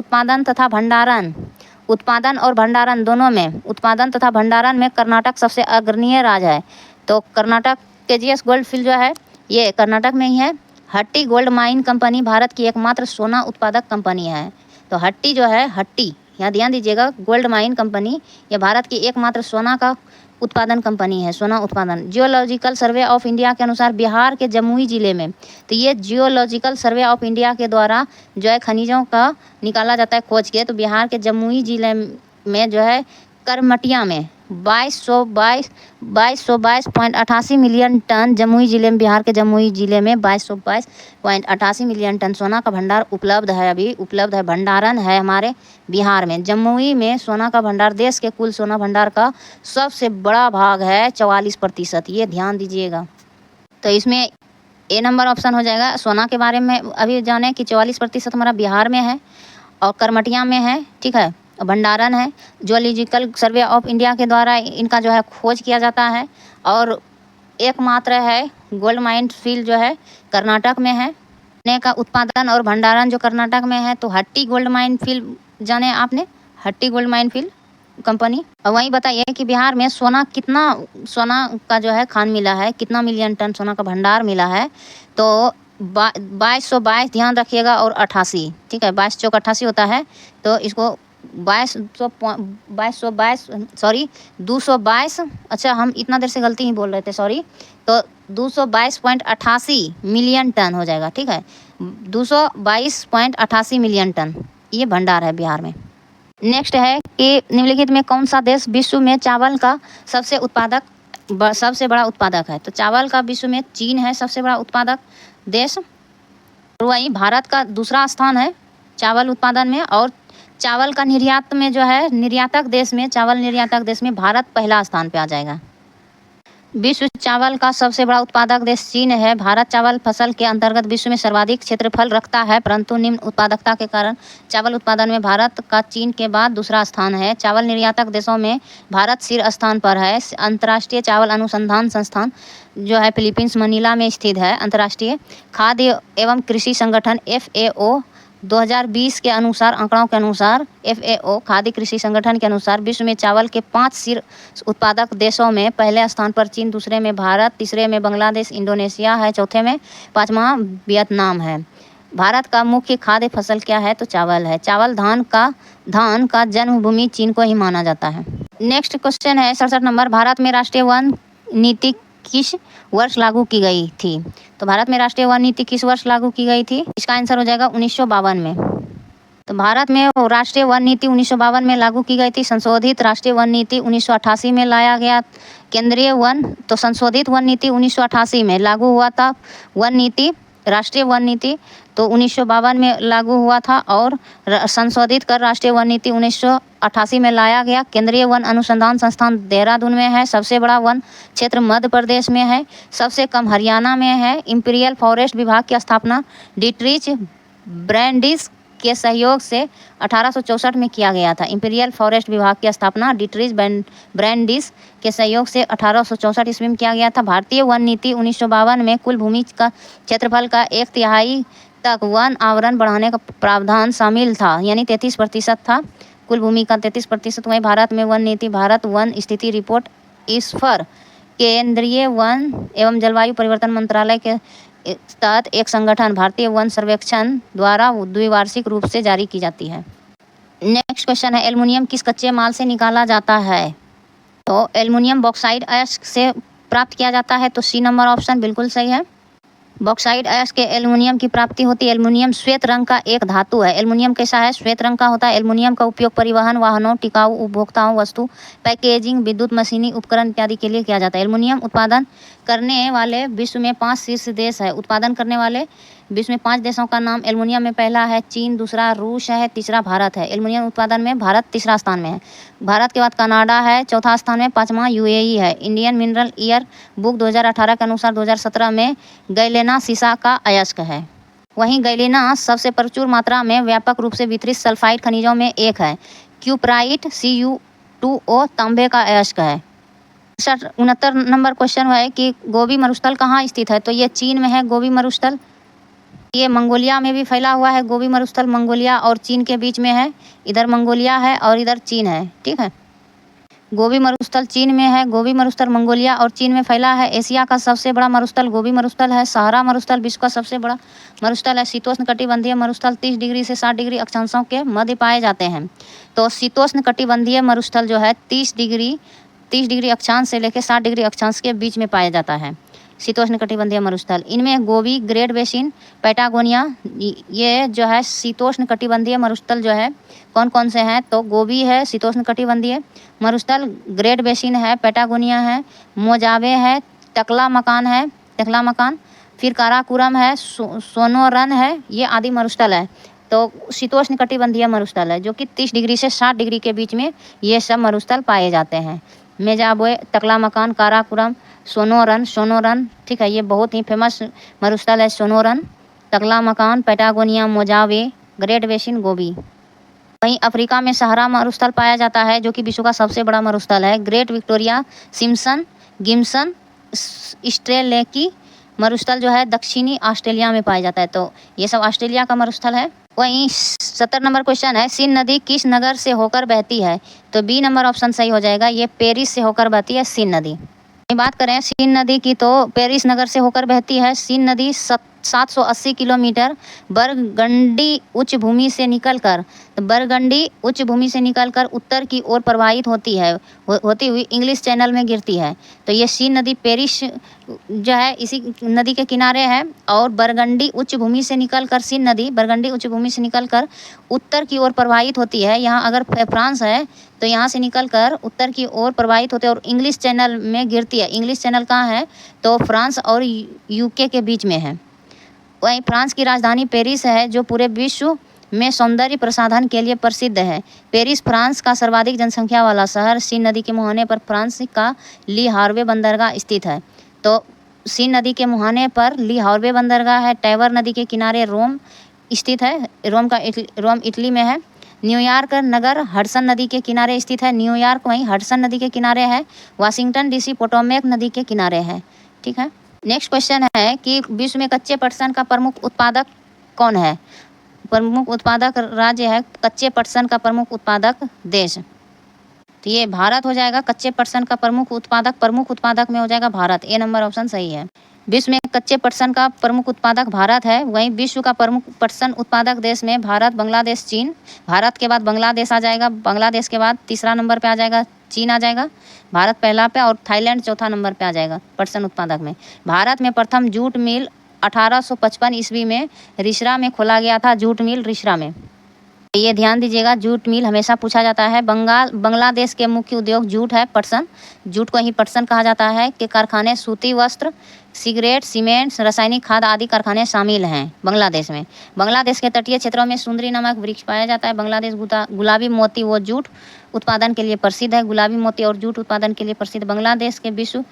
उत्पादन और भंडारण दोनों में, उत्पादन तथा भंडारण में कर्नाटक सबसे अग्रणीय राज्य है। तो कर्नाटक KGS गोल्ड फील्ड जो है ये कर्नाटक में ही है। हट्टी गोल्ड माइन कंपनी भारत की एकमात्र सोना उत्पादक कंपनी है। तो हट्टी जो है, हट्टी, यहाँ ध्यान दीजिएगा, गोल्ड माइन कंपनी ये भारत की एकमात्र सोना का उत्पादन कंपनी है, सोना उत्पादन। जियोलॉजिकल सर्वे ऑफ इंडिया के अनुसार बिहार के जमुई जिले में, तो ये जियोलॉजिकल सर्वे ऑफ इंडिया के द्वारा जो है खनिजों का निकाला जाता है खोज के। तो बिहार के जमुई जिले में जो है करमटिया में 2222.88 मिलियन टन, जमुई जिले में, बिहार के जमुई जिले में 2222.88 मिलियन टन सोना का भंडार उपलब्ध है, अभी उपलब्ध है, भंडारण है हमारे बिहार में। जमुई में सोना का भंडार देश के कुल सोना भंडार का सबसे बड़ा भाग है, 44%, ये ध्यान दीजिएगा। तो इसमें A नंबर ऑप्शन हो जाएगा। सोना के बारे में अभी जाने कि 44% हमारा बिहार में है और करमटिया में है, ठीक है, भंडारण है। जियोलॉजिकल सर्वे ऑफ इंडिया के द्वारा इनका जो है खोज किया जाता है, और एकमात्र है गोल्ड माइन फील्ड जो है कर्नाटक में है। सोने का उत्पादन और भंडारण जो कर्नाटक में है, तो हट्टी गोल्ड माइन फील्ड जाने आपने, हट्टी गोल्ड माइन फील्ड कंपनी। और वहीं बताइए कि बिहार में सोना का जो है खान मिला है, कितना मिलियन टन सोना का भंडार मिला है, तो 2222, ध्यान रखिएगा, और 88, ठीक है, 22 चौक 88 होता है, तो इसको 222, अच्छा हम इतना देर से गलती ही बोल रहे थे, सॉरी, तो 222.88 मिलियन टन हो जाएगा, ठीक है, 222.88 मिलियन टन ये भंडार है बिहार में। नेक्स्ट है कि निम्नलिखित में कौन सा देश विश्व में चावल का सबसे बड़ा उत्पादक है, तो चावल का विश्व में चीन है सबसे बड़ा उत्पादक देश, और वहीं भारत का दूसरा स्थान है चावल उत्पादन में, और चावल का निर्यात में जो है चावल निर्यातक देश में भारत पहला स्थान पे आ जाएगा। विश्व चावल का सबसे बड़ा उत्पादक देश चीन है। भारत चावल फसल के अंतर्गत विश्व में सर्वाधिक क्षेत्रफल रखता है, परंतु निम्न उत्पादकता के कारण चावल उत्पादन में भारत का चीन के बाद दूसरा स्थान है। चावल निर्यातक देशों में भारत शीर्ष स्थान पर है। अंतर्राष्ट्रीय चावल अनुसंधान संस्थान जो है फिलीपींस मनीला में स्थित है। अंतर्राष्ट्रीय खाद्य एवं कृषि संगठन FAO 2020 के अनुसार, आंकड़ों के अनुसार, FAO खाद्य कृषि संगठन के अनुसार विश्व में चावल के 5 शीर्ष उत्पादक देशों में पहले स्थान पर चीन, दूसरे में भारत, तीसरे में बांग्लादेश, इंडोनेशिया है, चौथे में, पाँचवा वियतनाम है। भारत का मुख्य खाद्य फसल क्या है, तो चावल है। चावल धान का जन्मभूमि चीन को ही माना जाता है। नेक्स्ट क्वेश्चन है 67 नंबर, भारत में राष्ट्रीय वन नीति किस वर्ष लागू की गई थी, तो भारत में राष्ट्रीय वन नीति किस वर्ष लागू की गई थी, इसका आंसर हो जाएगा 1952 में। तो भारत में राष्ट्रीय वन नीति 1952 में लागू की गई थी। संशोधित राष्ट्रीय वन नीति 1988 में लाया गया केंद्रीय वन, तो संशोधित वन नीति 1988 में लागू हुआ था। वन नीति, राष्ट्रीय वन नीति तो 1952 में लागू हुआ था, और संशोधित कर राष्ट्रीय वन नीति 1988 में लाया गया। केंद्रीय वन अनुसंधान संस्थान देहरादून में है। सबसे बड़ा वन क्षेत्र मध्य प्रदेश में है, सबसे कम हरियाणा में है। इंपीरियल फॉरेस्ट विभाग की स्थापना डिट्रिच ब्रैंडिस के सहयोग से 1864 में किया गया था। इंपीरियल फॉरेस्ट विभाग की स्थापना डिट्रिच ब्रैंडिस के सहयोग से 1864 ईस्वी में किया गया था। भारतीय वन नीति 1952 में कुल भूमि का क्षेत्रफल का 1/3 तक वन आवरण बढ़ाने का प्रावधान शामिल था, यानी 33% था कुल भूमि का 33%। वहीं भारत में वन नीति, भारत वन स्थिति रिपोर्ट इस पर केंद्रीय वन एवं जलवायु परिवर्तन मंत्रालय के तहत एक संगठन भारतीय वन सर्वेक्षण द्वारा द्विवार्षिक रूप से जारी की जाती है। नेक्स्ट क्वेश्चन है, एल्युमिनियम किस कच्चे माल से निकाला जाता है? तो एल्युमिनियम बॉक्साइट अयस्क से प्राप्त किया जाता है, तो सी नंबर ऑप्शन बिल्कुल सही है। बॉक्साइट अयस्क के एल्युमिनियम की प्राप्ति होती है। एल्युमिनियम श्वेत रंग का एक धातु है। एल्युमिनियम कैसा है? श्वेत रंग का होता है। एल्युमिनियम का उपयोग परिवहन, वाहनों, टिकाऊ उपभोक्ताओं वस्तु, पैकेजिंग, विद्युत मशीनी उपकरण इत्यादि के लिए किया जाता है। एल्युमिनियम उत्पादन करने वाले विश्व में 5 शीर्ष देश है। उत्पादन करने वाले विश्व में 5 देशों का नाम एल्युमिनियम में पहला है चीन, दूसरा रूस है, तीसरा भारत है। एल्युमिनियम उत्पादन में भारत तीसरा स्थान में है। भारत के बाद कनाडा है चौथा स्थान में, पाँचवां यूएई है। इंडियन मिनरल ईयर बुक 2018 के अनुसार 2017 में गैलेना सीसा का अयस्क है। वहीं गैलेना सबसे प्रचुर मात्रा में व्यापक रूप से वितरित सल्फाइड खनिजों में एक है। क्यूपराइट Cu2O तांबे का अयस्क है। 69 नंबर क्वेश्चन है कि गोबी मरुस्थल कहाँ स्थित है? तो ये चीन में है गोबी मरुस्थल। ये मंगोलिया में भी फैला हुआ है गोबी मरुस्थल। मंगोलिया और चीन के बीच में है। इधर मंगोलिया है और इधर चीन है, ठीक है। गोबी मरुस्थल चीन में है, गोबी मरुस्थल मंगोलिया और चीन में फैला है। एशिया का सबसे बड़ा मरुस्थल गोबी मरुस्थल है। सहारा मरुस्थल विश्व का सबसे बड़ा मरुस्थल है। शीतोष्ण कटिबंधीय मरुस्थल 30 डिग्री से 60 डिग्री अक्षांशों के मध्य पाए जाते हैं। तो शीतोष्ण कटिबंधीय मरुस्थल जो है 30 डिग्री अक्षांश से लेकर 60 डिग्री अक्षांश के बीच में पाया जाता है शीतोष्ण कटिबंधीय मरुस्थल। इनमें गोबी, ग्रेट बेसिन, पैटागोनिया, ये जो है शीतोष्ण कटिबंधीय मरुस्थल जो है कौन कौन से हैं? तो गोबी है शीतोष्ण कटिबंधीय मरुस्थल, ग्रेट बेसिन है, पैटागोनिया है, मोजावे है, टकला मकान, फिर काराकोरम है, सोनोरन है, ये आदि मरुस्थल है। तो शीतोष्ण कटिबंधीय मरुस्थल है जो कि 30 डिग्री से 60 डिग्री के बीच में ये सब मरुस्थल पाए जाते हैं। मेजाबे, टकला मकान, काराकोरम, सोनोरन, ठीक है। ये बहुत ही फेमस मरुस्थल है सोनोरन, टकला मकान, पैटागोनिया, मोजावे, ग्रेट बेसिन, गोबी। वहीं अफ्रीका में सहारा मरुस्थल पाया जाता है जो कि विश्व का सबसे बड़ा मरुस्थल है। ग्रेट विक्टोरिया, सिम्पसन, गिम्सन, स्ट्रेलेकी मरुस्थल जो है दक्षिणी ऑस्ट्रेलिया में पाया जाता है। तो ये सब ऑस्ट्रेलिया का मरुस्थल है। वहीं 70 नंबर क्वेश्चन है, सिंध नदी किस नगर से होकर बहती है? तो बी नंबर ऑप्शन सही हो जाएगा। ये पेरिस से होकर बहती है सिंध नदी। बात करें सिंध नदी की तो पेरिस नगर से होकर बहती है। सिंध नदी 780 किलोमीटर बरगंडी उच्च भूमि से निकलकर उत्तर की ओर प्रवाहित होती हुई इंग्लिश चैनल में गिरती है। तो ये सिंध नदी पेरिस जो है इसी नदी के किनारे है और बरगंडी उच्च भूमि से निकलकर सिंध नदी बरगंडी उच्च भूमि से निकलकर उत्तर की ओर प्रवाहित होती है। यहाँ अगर फ्रांस है तो यहाँ से निकलकर उत्तर की ओर प्रवाहित होते हैं और इंग्लिश चैनल में गिरती है। इंग्लिश चैनल कहाँ है? तो फ्रांस और यूके के बीच में है। वहीं फ्रांस की राजधानी पेरिस है जो पूरे विश्व में सौंदर्य प्रसाधन के लिए प्रसिद्ध है। पेरिस फ्रांस का सर्वाधिक जनसंख्या वाला शहर। सिंध नदी के मुहाने पर फ्रांस का ली हार्वे बंदरगाह स्थित है। तो सिंध नदी के मुहाने पर ली हार्वे बंदरगाह है। टाइबर नदी के किनारे रोम स्थित है। रोम इटली में है। न्यूयॉर्क नगर हडसन नदी के किनारे स्थित है। न्यूयॉर्क वहीं हडसन नदी के किनारे है। वाशिंगटन डीसी पोटोमेक नदी के किनारे है, ठीक है। नेक्स्ट क्वेश्चन है कि विश्व में कच्चे पटसन का प्रमुख उत्पादक कौन है? प्रमुख उत्पादक राज्य है कच्चे पटसन का प्रमुख उत्पादक देश। तो ये भारत हो जाएगा। कच्चे पटसन का प्रमुख उत्पादक में हो जाएगा भारत। ए नंबर ऑप्शन सही है। विश्व में कच्चे पटसन का प्रमुख उत्पादक भारत है। वहीं विश्व का प्रमुख पटसन उत्पादक देश में भारत, बांग्लादेश, चीन। भारत के बाद बांग्लादेश आ जाएगा। बांग्लादेश के बाद तीसरा नंबर पे आ जाएगा चीन आ जाएगा। भारत पहला पे और थाईलैंड चौथा नंबर पे आ जाएगा पटसन उत्पादक में। भारत में प्रथम जूट मिल 1855 ईस्वी में रिसरा में खोला गया था। जूट मिल रिसरा में, ये ध्यान दीजिएगा। जूट मिल हमेशा पूछा जाता है। बांग्लादेश के मुख्य उद्योग जूट है, पटसन। जूट को ही पटसन कहा जाता है। के कारखाने सूती वस्त्र, सिगरेट, सीमेंट, रासायनिक खाद आदि कारखाने शामिल हैं बांग्लादेश में। बांग्लादेश के तटीय क्षेत्रों में सुंदरी नामक वृक्ष पाया जाता है। बांग्लादेश गुलाबी मोती व जूट उत्पादन के लिए प्रसिद्ध है। गुलाबी मोती और जूट उत्पादन के लिए प्रसिद्ध। बांग्लादेश के विश्व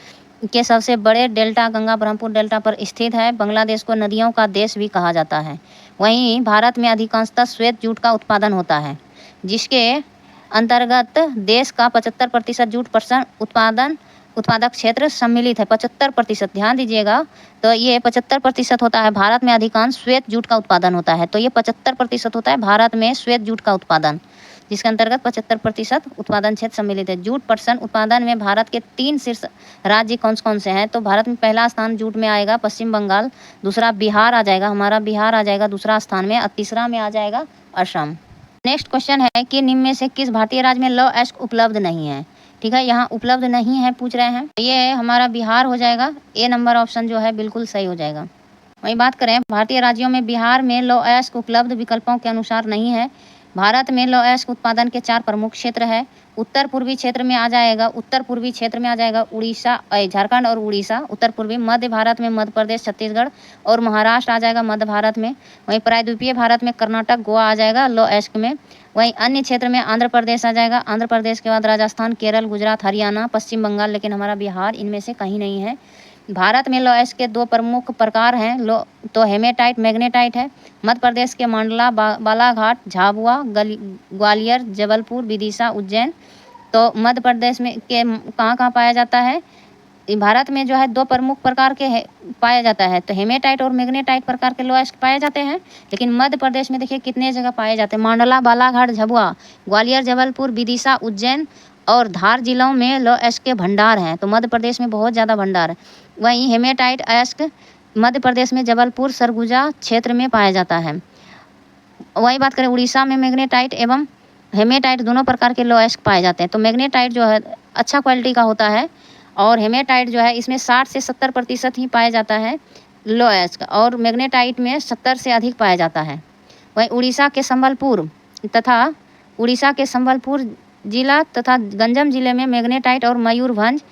के सबसे बड़े डेल्टा गंगा ब्रह्मपुत्र डेल्टा पर स्थित है। बांग्लादेश को नदियों का देश भी कहा जाता है। वहीं भारत में अधिकांशतः श्वेत जूट का उत्पादन होता है, जिसके अंतर्गत देश का 75% जूट पटसन उत्पादक क्षेत्र सम्मिलित है। 75%, ध्यान दीजिएगा। तो ये 75% होता है। भारत में अधिकांश श्वेत जूट का उत्पादन होता है। तो ये 75% होता है भारत में श्वेत जूट का उत्पादन। जिसके अंतर्गत 75% उत्पादन क्षेत्र सम्मिलित है। जूट पटसन उत्पादन में भारत के 3 शीर्ष राज्य कौन कौन से हैं? तो भारत में पहला स्थान जूट में आएगा पश्चिम बंगाल, दूसरा बिहार आ जाएगा, हमारा बिहार आ जाएगा दूसरा स्थान में, और तीसरा में आ जाएगा असम। नेक्स्ट क्वेश्चन है कि निम्न में से किस भारतीय राज्य में लौह अयस्क उपलब्ध नहीं है? ठीक है, यहाँ उपलब्ध नहीं है पूछ रहे हैं, ये हमारा बिहार हो जाएगा। ए नंबर ऑप्शन जो है बिल्कुल सही हो जाएगा। वही बात करें भारतीय राज्यों में, बिहार में लौह अयस्क उपलब्ध विकल्पों के अनुसार नहीं है। भारत में लौह अयस्क उत्पादन के 4 प्रमुख क्षेत्र है। उत्तर पूर्वी क्षेत्र में आ जाएगा, उत्तर पूर्वी क्षेत्र में आ जाएगा उड़ीसा, झारखंड और उड़ीसा उत्तर पूर्वी। मध्य भारत में मध्य प्रदेश, छत्तीसगढ़ और महाराष्ट्र आ जाएगा मध्य भारत में। वहीं प्रायद्वीपीय भारत में कर्नाटक, गोवा आ जाएगा लौह अयस्क में। वहीं अन्य क्षेत्र में आंध्र प्रदेश आ जाएगा, आंध्र प्रदेश के बाद राजस्थान, केरल, गुजरात, हरियाणा, पश्चिम बंगाल, लेकिन हमारा बिहार इनमें से कहीं नहीं है। भारत में लौह अयस्क के 2 प्रमुख प्रकार हैं, तो हेमेटाइट, मैग्नेटाइट है। मध्य प्रदेश के मंडला, बालाघाट, झाबुआ, ग्वालियर, जबलपुर, विदिशा, उज्जैन। तो मध्य प्रदेश में के कहाँ पाया जाता है? भारत में जो है 2 प्रमुख प्रकार के पाया जाता है, तो हेमेटाइट और मैग्नेटाइट प्रकार के लौह अयस्क पाए जाते हैं। लेकिन मध्य प्रदेश में देखिए कितने जगह पाए जाते हैं, मंडला, बालाघाट, झाबुआ, ग्वालियर, जबलपुर, विदिशा, उज्जैन और धार जिलों में लौह अयस्क के भंडार हैं। तो मध्य प्रदेश में बहुत ज़्यादा भंडार है। वहीं हेमेटाइट अयस्क मध्य प्रदेश में जबलपुर, सरगुजा क्षेत्र में पाया जाता है। वही बात करें उड़ीसा में मैग्नेटाइट एवं हेमेटाइट दोनों प्रकार के लौह अयस्क पाए जाते हैं। तो मैग्नेटाइट जो है अच्छा क्वालिटी का होता है, और हेमेटाइट जो है इसमें 60 से 70% ही पाया जाता है लौह अयस्क, और मैग्नेटाइट में 70 से अधिक पाया जाता है। वहीं उड़ीसा के संबलपुर जिला तथा गंजम जिले में मैग्नेटाइट और मयूरभंज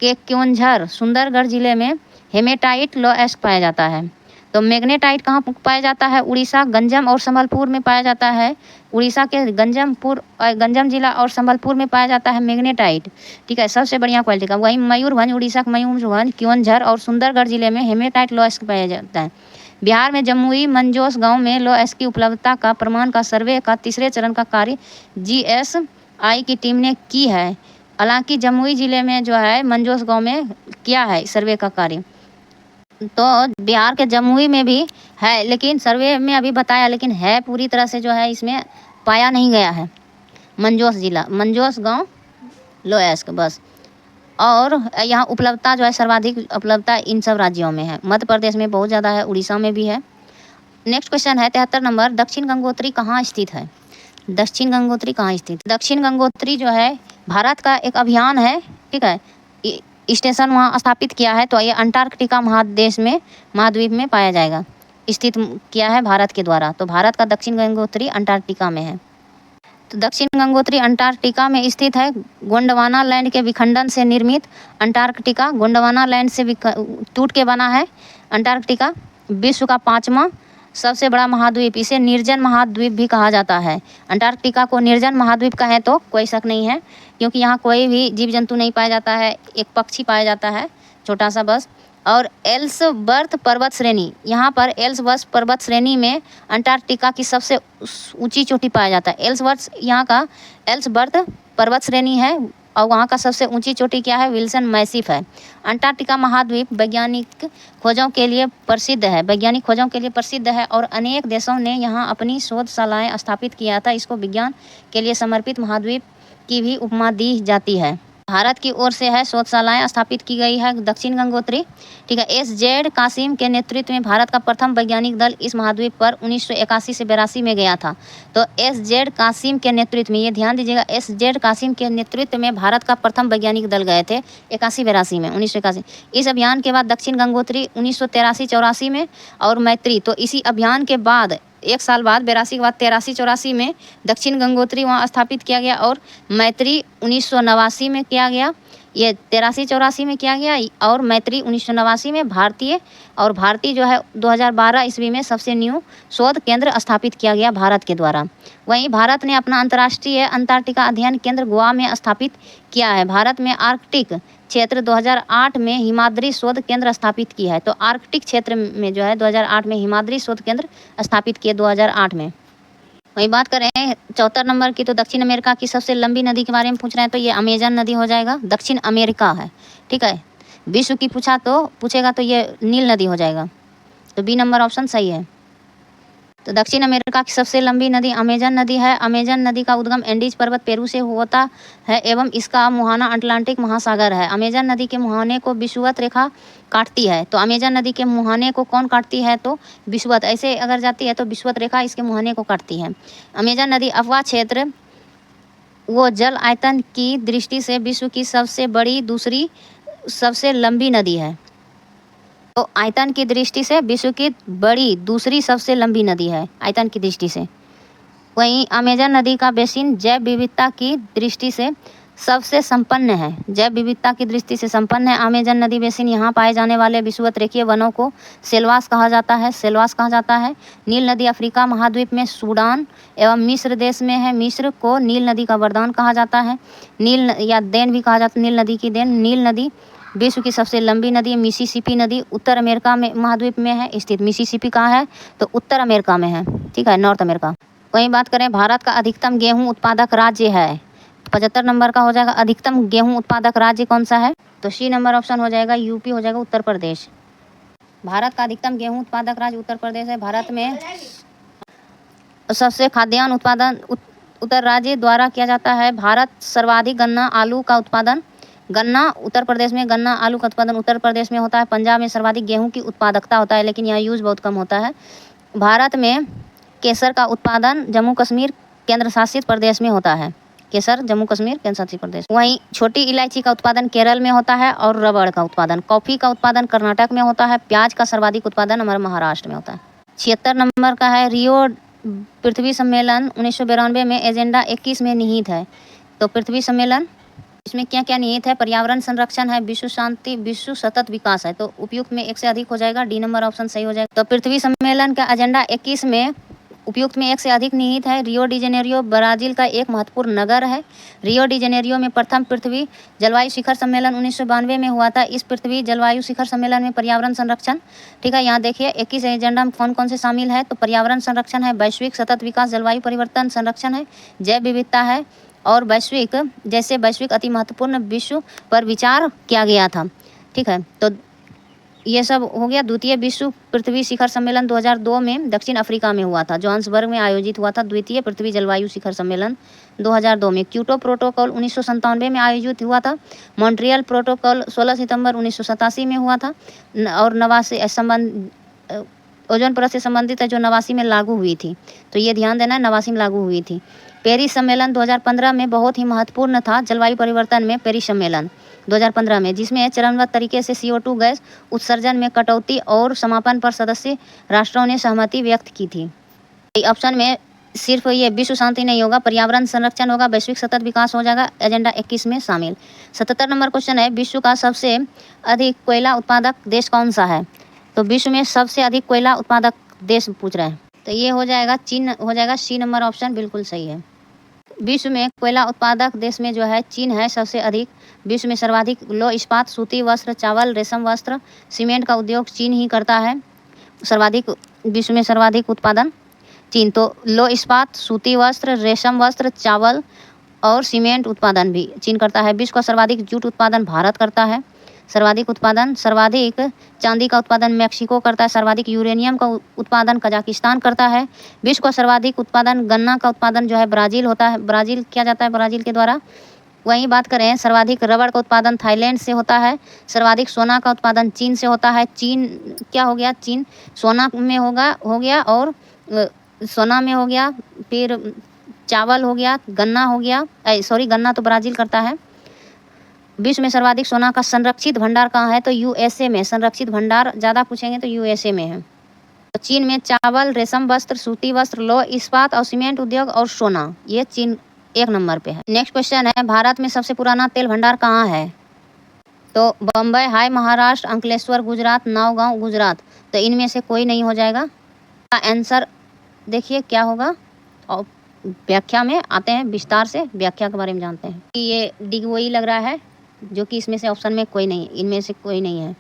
के क्योंझर, सुंदरगढ़ जिले में हेमेटाइट लौह अयस्क पाया जाता है। तो मैग्नेटाइट कहाँ पाया जाता है? उड़ीसा, गंजम और संबलपुर में पाया जाता है। उड़ीसा के गंजम जिला और संबलपुर में पाया जाता है मैग्नेटाइट। ठीक है, सबसे बढ़िया क्वालिटी का। वहीं मयूरभंज, उड़ीसा का मयूरभंज, क्योंझर और सुंदरगढ़ जिले में हेमेटाइट लौह अयस्क पाया जाता है। बिहार में जमुई मंजोस गांव में लौह अयस्क की उपलब्धता का प्रमाण का सर्वे का तीसरे चरण का कार्य GSI की टीम ने की है। हालांकि जमुई जिले में जो है मंजोस गांव में किया है सर्वे का कार्य, तो बिहार के जमुई में भी है, लेकिन सर्वे में अभी बताया, लेकिन है पूरी तरह से जो है इसमें पाया नहीं गया है। मंजोस गांव लौह अयस्क बस। और यहाँ उपलब्धता जो है सर्वाधिक उपलब्धता इन सब राज्यों में है। मध्य प्रदेश में बहुत ज़्यादा है, उड़ीसा में भी है। नेक्स्ट क्वेश्चन है 73 नंबर, दक्षिण गंगोत्री कहाँ स्थित है? दक्षिण गंगोत्री कहाँ स्थित? दक्षिण गंगोत्री जो है भारत का एक अभियान है। ठीक है, स्टेशन वहाँ स्थापित किया है, तो ये अंटार्कटिका महाद्वीप में पाया जाएगा, स्थित किया है भारत के द्वारा। तो भारत का दक्षिण गंगोत्री अंटार्कटिका में है। तो दक्षिण गंगोत्री अंटार्कटिका में स्थित है। गोंडवाना लैंड के विखंडन से निर्मित अंटार्कटिका गोंडवाना लैंड से टूट के बना है। अंटार्कटिका विश्व का 5वां सबसे बड़ा महाद्वीप, इसे निर्जन महाद्वीप भी कहा जाता है। अंटार्कटिका को निर्जन महाद्वीप कहें तो कोई शक नहीं है, क्योंकि यहाँ कोई भी जीव जंतु नहीं पाया जाता है, एक पक्षी पाया जाता है छोटा सा बस। और एल्सवर्थ पर्वत श्रेणी, यहाँ पर एल्सवर्थ पर्वत श्रेणी में अंटार्कटिका की सबसे ऊंची चोटी पाया जाता है। यहाँ का एल्सवर्थ पर्वत श्रेणी है, और वहाँ का सबसे ऊंची चोटी क्या है? विल्सन मैसिफ है। अंटार्कटिका महाद्वीप वैज्ञानिक खोजों के लिए प्रसिद्ध है, और अनेक देशों ने यहाँ अपनी शोधशालाएं स्थापित किया था। इसको विज्ञान के लिए समर्पित महाद्वीप की भी उपमा दी जाती है। भारत की ओर से है शोधशालाएं स्थापित की गई है दक्षिण गंगोत्री। ठीक है, SZ कासिम के नेतृत्व में भारत का प्रथम वैज्ञानिक दल इस महाद्वीप पर 1981 से 82 में गया था। तो SZ कासिम के नेतृत्व में, ये ध्यान दीजिएगा, SZ कासिम के नेतृत्व में भारत का प्रथम वैज्ञानिक दल गए थे 81-82 में, 1981। इस अभियान के बाद दक्षिण गंगोत्री 1983-84 में, और मैत्री, तो इसी अभियान के बाद 1 साल बाद 82 के बाद 83-84 में दक्षिण गंगोत्री वहाँ स्थापित किया गया, और मैत्री 1989 में किया गया। ये 83-84 में किया गया, और मैत्री 1989 में भारतीय जो है 2012 ईस्वी में सबसे न्यू शोध केंद्र स्थापित किया गया भारत के द्वारा। वहीं भारत ने अपना अंतर्राष्ट्रीय अंटार्कटिका अध्ययन केंद्र गोवा में स्थापित किया है। भारत में आर्कटिक क्षेत्र 2008 में हिमाद्री शोध केंद्र स्थापित की है। तो आर्कटिक क्षेत्र में जो है 2008 में हिमाद्री शोध केंद्र स्थापित किए 2008 में। वही बात करें 74 नंबर की, तो दक्षिण अमेरिका की सबसे लंबी नदी के बारे में पूछ रहे हैं, तो ये अमेजन नदी हो जाएगा, दक्षिण अमेरिका है। ठीक है, विश्व की पूछेगा तो ये नील नदी हो जाएगा। तो B नंबर ऑप्शन सही है। तो दक्षिण अमेरिका की सबसे लंबी नदी अमेजन नदी है। अमेजन नदी का उद्गम एंडीज पर्वत पेरू से होता है एवं इसका मुहाना अटलांटिक महासागर है। अमेजन नदी के मुहाने को विषुवत रेखा काटती है। तो अमेजन नदी के मुहाने को कौन काटती है? तो विषुवत, ऐसे अगर जाती है तो विषुवत रेखा इसके मुहाने को काटती है। अमेजन नदी अफवाह क्षेत्र वो जल आयतन की दृष्टि से विश्व की सबसे बड़ी दूसरी सबसे लंबी नदी है। तो आयतन की दृष्टि से विश्व की बड़ी दूसरी सबसे लंबी नदी है आयतन की दृष्टि से। वहीं अमेजन नदी का बेसिन जैव विविधता की दृष्टि से सबसे संपन्न है। जैव विविधता की दृष्टि से संपन्न है अमेजन नदी बेसिन। यहाँ पाए जाने वाले विषुवत रेखीय वनों को सेलवास कहा जाता है। सेलवास कहा जाता है। नील नदी अफ्रीका महाद्वीप में सूडान एवं मिस्र देश में है। मिस्र को नील नदी का वरदान कहा जाता है। नील या देन भी कहा जाता है, नील नदी की देन। नील नदी विश्व की सबसे लंबी नदी है। मिसिसिपी नदी उत्तर अमेरिका में महाद्वीप में है स्थित। मिसिसिपी कहाँ है? तो उत्तर अमेरिका में है, ठीक है, नॉर्थ अमेरिका। वहीं बात करें भारत का अधिकतम गेहूं उत्पादक राज्य है, 75 नंबर का हो जाएगा। अधिकतम गेहूं उत्पादक राज्य कौन सा है? तो सी नंबर ऑप्शन हो जाएगा, यूपी हो जाएगा, उत्तर प्रदेश। भारत का अधिकतम गेहूं उत्पादक राज्य उत्तर प्रदेश है। भारत में सबसे खाद्यान्न उत्पादन उत्तर राज्य द्वारा किया जाता है। भारत सर्वाधिक गन्ना आलू का उत्पादन, गन्ना उत्तर प्रदेश में, गन्ना आलू का उत्पादन उत्तर प्रदेश में होता है। पंजाब में सर्वाधिक गेहूं की उत्पादकता होता है, लेकिन यहाँ यूज बहुत कम होता है। भारत में केसर का उत्पादन जम्मू कश्मीर केंद्र शासित प्रदेश में होता है। केसर जम्मू कश्मीर केंद्र शासित प्रदेश। वहीं छोटी इलायची का उत्पादन केरल में होता है और रबड़ का उत्पादन, कॉफी का उत्पादन कर्नाटक में होता है। प्याज का सर्वाधिक उत्पादन हमारे महाराष्ट्र में होता है। 76 नंबर का है, रियो पृथ्वी सम्मेलन 1992 में एजेंडा 21 में निहित है। तो पृथ्वी सम्मेलन इसमें क्या क्या निहित है? पर्यावरण संरक्षण है, विश्व शांति, विश्व सतत विकास है। तो उपयुक्त में एक से अधिक हो जाएगा, डी नंबर ऑप्शन सही हो जाएगा। तो पृथ्वी सम्मेलन का एजेंडा 21 में उपयुक्त में एक से अधिक निहित है। रियो डी जेनेरियो ब्राजील का एक महत्वपूर्ण नगर है। रियो डी जेनेरियो में प्रथम पृथ्वी जलवायु शिखर सम्मेलन 1992 में हुआ था। इस पृथ्वी जलवायु शिखर सम्मेलन में पर्यावरण संरक्षण, ठीक है, यहाँ देखिए 21 एजेंडा में कौन कौन से शामिल है? तो पर्यावरण संरक्षण है, वैश्विक सतत विकास, जलवायु परिवर्तन संरक्षण है, जैव विविधता है और वैश्विक वैश्विक अति महत्वपूर्ण विश्व पर विचार किया गया था, ठीक है। तो ये सब हो गया। द्वितीय विश्व पृथ्वी शिखर सम्मेलन 2002 में दक्षिण अफ्रीका में हुआ था, जोहान्सबर्ग में आयोजित हुआ था। द्वितीय पृथ्वी जलवायु शिखर सम्मेलन 2002 में। क्योटो प्रोटोकॉल 1997 में आयोजित हुआ था। मॉन्ट्रियल प्रोटोकॉल 16 सितंबर 1987 में हुआ था और 89 ओजोन परत से संबंधित है जो 89 में लागू हुई थी। तो ये ध्यान देना, 89 में लागू हुई थी। पेरिस सम्मेलन 2015 में बहुत ही महत्वपूर्ण था जलवायु परिवर्तन में। पेरिस सम्मेलन 2015 में, जिसमें चरणबद्ध तरीके से CO2 गैस उत्सर्जन में कटौती और समापन पर सदस्य राष्ट्रों ने सहमति व्यक्त की थी। ऑप्शन में सिर्फ ये विश्व शांति नहीं होगा, पर्यावरण संरक्षण होगा, वैश्विक सतत विकास हो जाएगा, एजेंडा 21 में शामिल। 77 नंबर क्वेश्चन है, विश्व का सबसे अधिक कोयला उत्पादक देश कौन सा है? तो विश्व में सबसे अधिक कोयला उत्पादक देश पूछ रहे हैं, तो ये हो जाएगा चीन, हो जाएगा सी नंबर ऑप्शन बिल्कुल सही है। विश्व में कोयला उत्पादक देश में जो है चीन है सबसे अधिक। विश्व में सर्वाधिक लौह इस्पात, सूती वस्त्र, चावल, रेशम वस्त्र, सीमेंट का उद्योग चीन ही करता है। सर्वाधिक विश्व में सर्वाधिक उत्पादन चीन। तो लौह इस्पात, सूती वस्त्र, रेशम वस्त्र, चावल और सीमेंट उत्पादन भी चीन करता है। विश्व का सर्वाधिक जूट उत्पादन भारत करता है। सर्वाधिक उत्पादन, सर्वाधिक चांदी का उत्पादन मैक्सिको करता है। सर्वाधिक यूरेनियम का उत्पादन कजाकिस्तान करता है। विश्व का सर्वाधिक उत्पादन गन्ना का उत्पादन जो है ब्राज़ील होता है, ब्राज़ील किया जाता है, ब्राज़ील के द्वारा। वहीं बात करें सर्वाधिक रबड़ का उत्पादन थाईलैंड से होता है। सर्वाधिक सोना का उत्पादन चीन से होता है। चीन क्या हो गया? चीन सोना में हो गया और सोना में हो गया, फिर चावल हो गया, गन्ना हो गया, सॉरी गन्ना तो ब्राज़ील करता है। विश्व में सर्वाधिक सोना का संरक्षित भंडार कहाँ है? तो USA में। संरक्षित भंडार ज़्यादा पूछेंगे तो USA में है। तो चीन में चावल, रेशम वस्त्र, सूती वस्त्र, लौह इस्पात और सीमेंट उद्योग और सोना, ये चीन 1 नंबर पे है। नेक्स्ट क्वेश्चन है, भारत में सबसे पुराना तेल भंडार कहाँ है? तो बम्बई हाई महाराष्ट्र, अंकलेश्वर गुजरात, नावगांव गुजरात। तो इनमें से कोई नहीं हो जाएगा। आंसर देखिए क्या होगा, और व्याख्या में आते हैं, विस्तार से व्याख्या के बारे में जानते हैं। ये डी वही लग रहा है जो कि इसमें से ऑप्शन में कोई नहीं, इनमें से कोई नहीं है।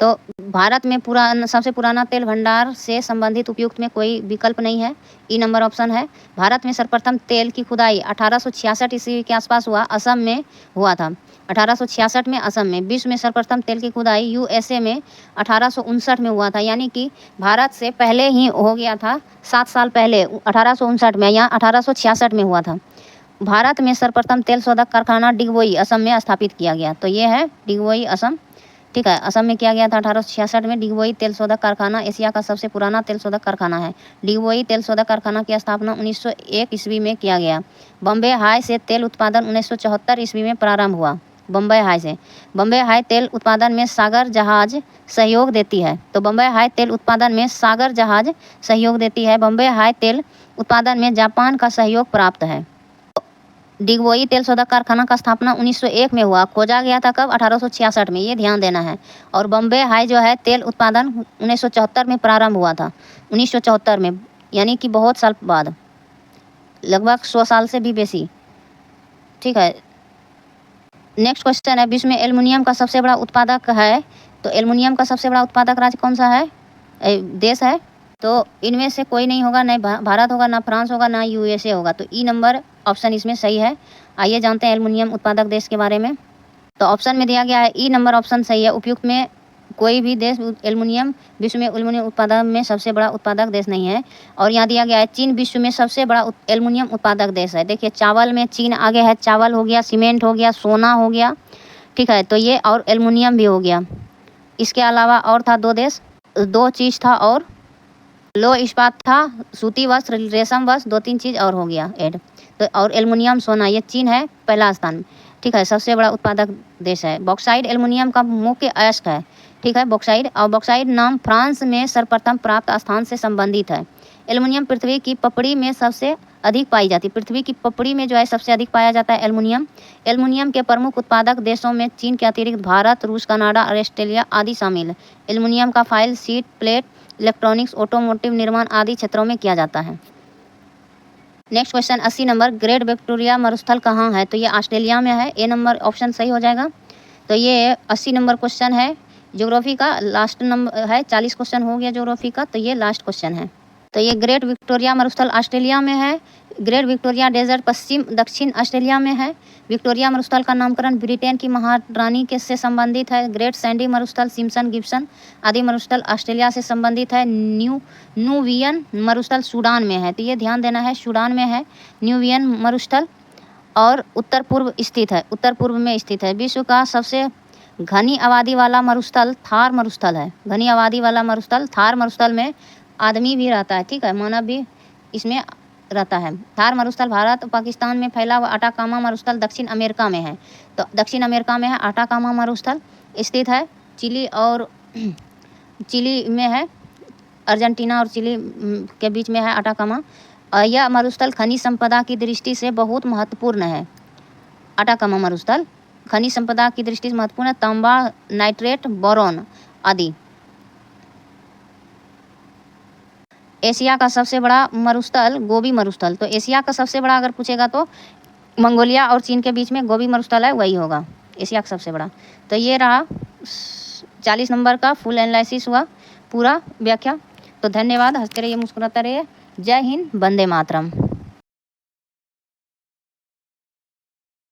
तो भारत में सबसे पुराना तेल भंडार से संबंधित उपयुक्त में कोई विकल्प नहीं है, ई नंबर ऑप्शन है। भारत में सर्वप्रथम तेल की खुदाई 1866 ईस्वी के आसपास असम में हुआ था। 1866 में असम में। विश्व में सर्वप्रथम तेल की खुदाई यूएसए में 1859 में हुआ था, यानी कि भारत से पहले ही हो गया था, 7 साल पहले 1859 में, यहाँ 1866 में हुआ था। भारत में सर्वप्रथम तेल शोधक कारखाना डिगबोई असम में स्थापित किया गया। तो ये है डिगबोई असम, ठीक है, असम में किया गया था 1866 में। डिगबोई तेल शोधक कारखाना एशिया का सबसे पुराना तेल शोधक कारखाना है। डिगबोई तेल शोधक कारखाना की स्थापना 1901 ईस्वी में किया गया। बम्बे हाई से तेल उत्पादन 1974 ईस्वी में प्रारंभ हुआ। बम्बई हाई से। बम्बई हाई तेल उत्पादन में सागर जहाज सहयोग देती है। तो बम्बई हाई तेल उत्पादन में सागर जहाज सहयोग देती है। बम्बई हाई तेल उत्पादन में जापान का सहयोग प्राप्त है। डिगबोई तेल शोधक कारखाना का स्थापना 1901 में हुआ। खोजा गया था कब? 1866 में, ये ध्यान देना है। और बम्बे हाई जो है तेल उत्पादन 1974 में प्रारंभ हुआ था। 1974 में, यानी कि बहुत साल बाद, लगभग 100 साल से भी बेसी, ठीक है। नेक्स्ट क्वेश्चन है, विश्व में एल्युमिनियम का सबसे बड़ा उत्पादक है। तो एल्युमिनियम का सबसे बड़ा उत्पादक राज्य कौन सा है, देश है? तो इनमें से कोई नहीं होगा, न भारत होगा, ना फ्रांस होगा, ना यूएसए होगा। तो ई नंबर ऑप्शन इसमें सही है। आइए जानते हैं एल्युमिनियम उत्पादक देश के बारे में। तो ऑप्शन में दिया गया है ई नंबर ऑप्शन सही है। उपयुक्त में कोई भी देश एल्युमिनियम विश्व में एल्युमिनियम उत्पादन में सबसे बड़ा उत्पादक देश नहीं है। और यहाँ दिया गया है चीन विश्व में सबसे बड़ा एल्युमिनियम उत्पादक देश है। देखिए चावल में चीन आगे है, चावल हो गया, सीमेंट हो गया, सोना हो गया, ठीक है। तो ये और एल्युमिनियम भी हो गया। इसके अलावा और था 2 देश, 2 चीज़ था, और लो इस्पात था, सूती वस्त्र, रेशम वस्त्र, 2-3 चीज़ और हो गया ऐड। तो और एल्युमिनियम, सोना, ये चीन है पहला स्थान, ठीक है, सबसे बड़ा उत्पादक देश है। बॉक्साइट एल्युमिनियम का मुख्य अयस्क है, ठीक है, बॉक्साइट। और बॉक्साइट नाम फ्रांस में सर्वप्रथम प्राप्त स्थान से संबंधित है। एल्युमिनियम पृथ्वी की पपड़ी में सबसे अधिक पाई जाती है। पृथ्वी की पपड़ी में जो है सबसे अधिक पाया जाता है एल्युमिनियम। एल्युमिनियम के प्रमुख उत्पादक देशों में चीन के अतिरिक्त भारत, रूस, कनाडा और ऑस्ट्रेलिया आदि शामिल है। एल्युमिनियम का file, sheet, plate, electronics, automotive निर्माण आदि क्षेत्रों में किया जाता है। Next question 80 number, great Victoria मरुस्थल कहाँ है? तो ये ऑस्ट्रेलिया में है। ए नंबर ऑप्शन सही हो जाएगा। तो ये 80 नंबर क्वेश्चन है ज्योग्राफी का, लास्ट नंबर है। 40 क्वेश्चन हो गया ज्योग्राफी का, तो ये लास्ट क्वेश्चन है। तो ये ग्रेट विक्टोरिया मरुस्थल ऑस्ट्रेलिया में है। ग्रेट विक्टोरिया डेजर्ट दक्षिण ऑस्ट्रेलिया में है। विक्टोरिया मरुस्थल का नामकरण ब्रिटेन की महारानी के से संबंधित है। ग्रेट सैंडी मरुस्थल, सिम्पसन, गिब्सन आदि मरुस्थल ऑस्ट्रेलिया से संबंधित है। न्यूवियन मरुस्थल सूडान में है। तो ये ध्यान देना है, सूडान में है न्यूवियन मरुस्थल, और उत्तर पूर्व स्थित है, उत्तर पूर्व में स्थित है। विश्व का सबसे घनी आबादी वाला मरुस्थल थार मरुस्थल है। घनी आबादी वाला मरुस्थल थार मरुस्थल में आदमी भी रहता है, ठीक है, मानव भी इसमें रहता है। थार मरुस्थल भारत और पाकिस्तान में फैला हुआ अटाकामा मरुस्थल दक्षिण अमेरिका में है। तो दक्षिण अमेरिका में है अटाकामा मरुस्थल स्थित है। चिली और चिली में है, अर्जेंटीना और चिली के बीच में है अटाकामा। और यह मरुस्थल खनिज संपदा की दृष्टि से बहुत महत्वपूर्ण है। अटाकामा मरुस्थल खनिज संपदा की दृष्टि से महत्वपूर्ण है, तांबा, नाइट्रेट, बोरॉन आदि। एशिया का सबसे बड़ा मरुस्थल गोबी मरुस्थल। तो एशिया का सबसे बड़ा अगर पूछेगा तो मंगोलिया और चीन के बीच में गोबी मरुस्थल है, वही होगा एशिया का सबसे बड़ा। तो ये रहा 40 नंबर का फुल एनालिसिस हुआ, पूरा व्याख्या। तो धन्यवाद, हंसते रहिए, मुस्कुराते रहिए। जय हिंद, वंदे मातरम।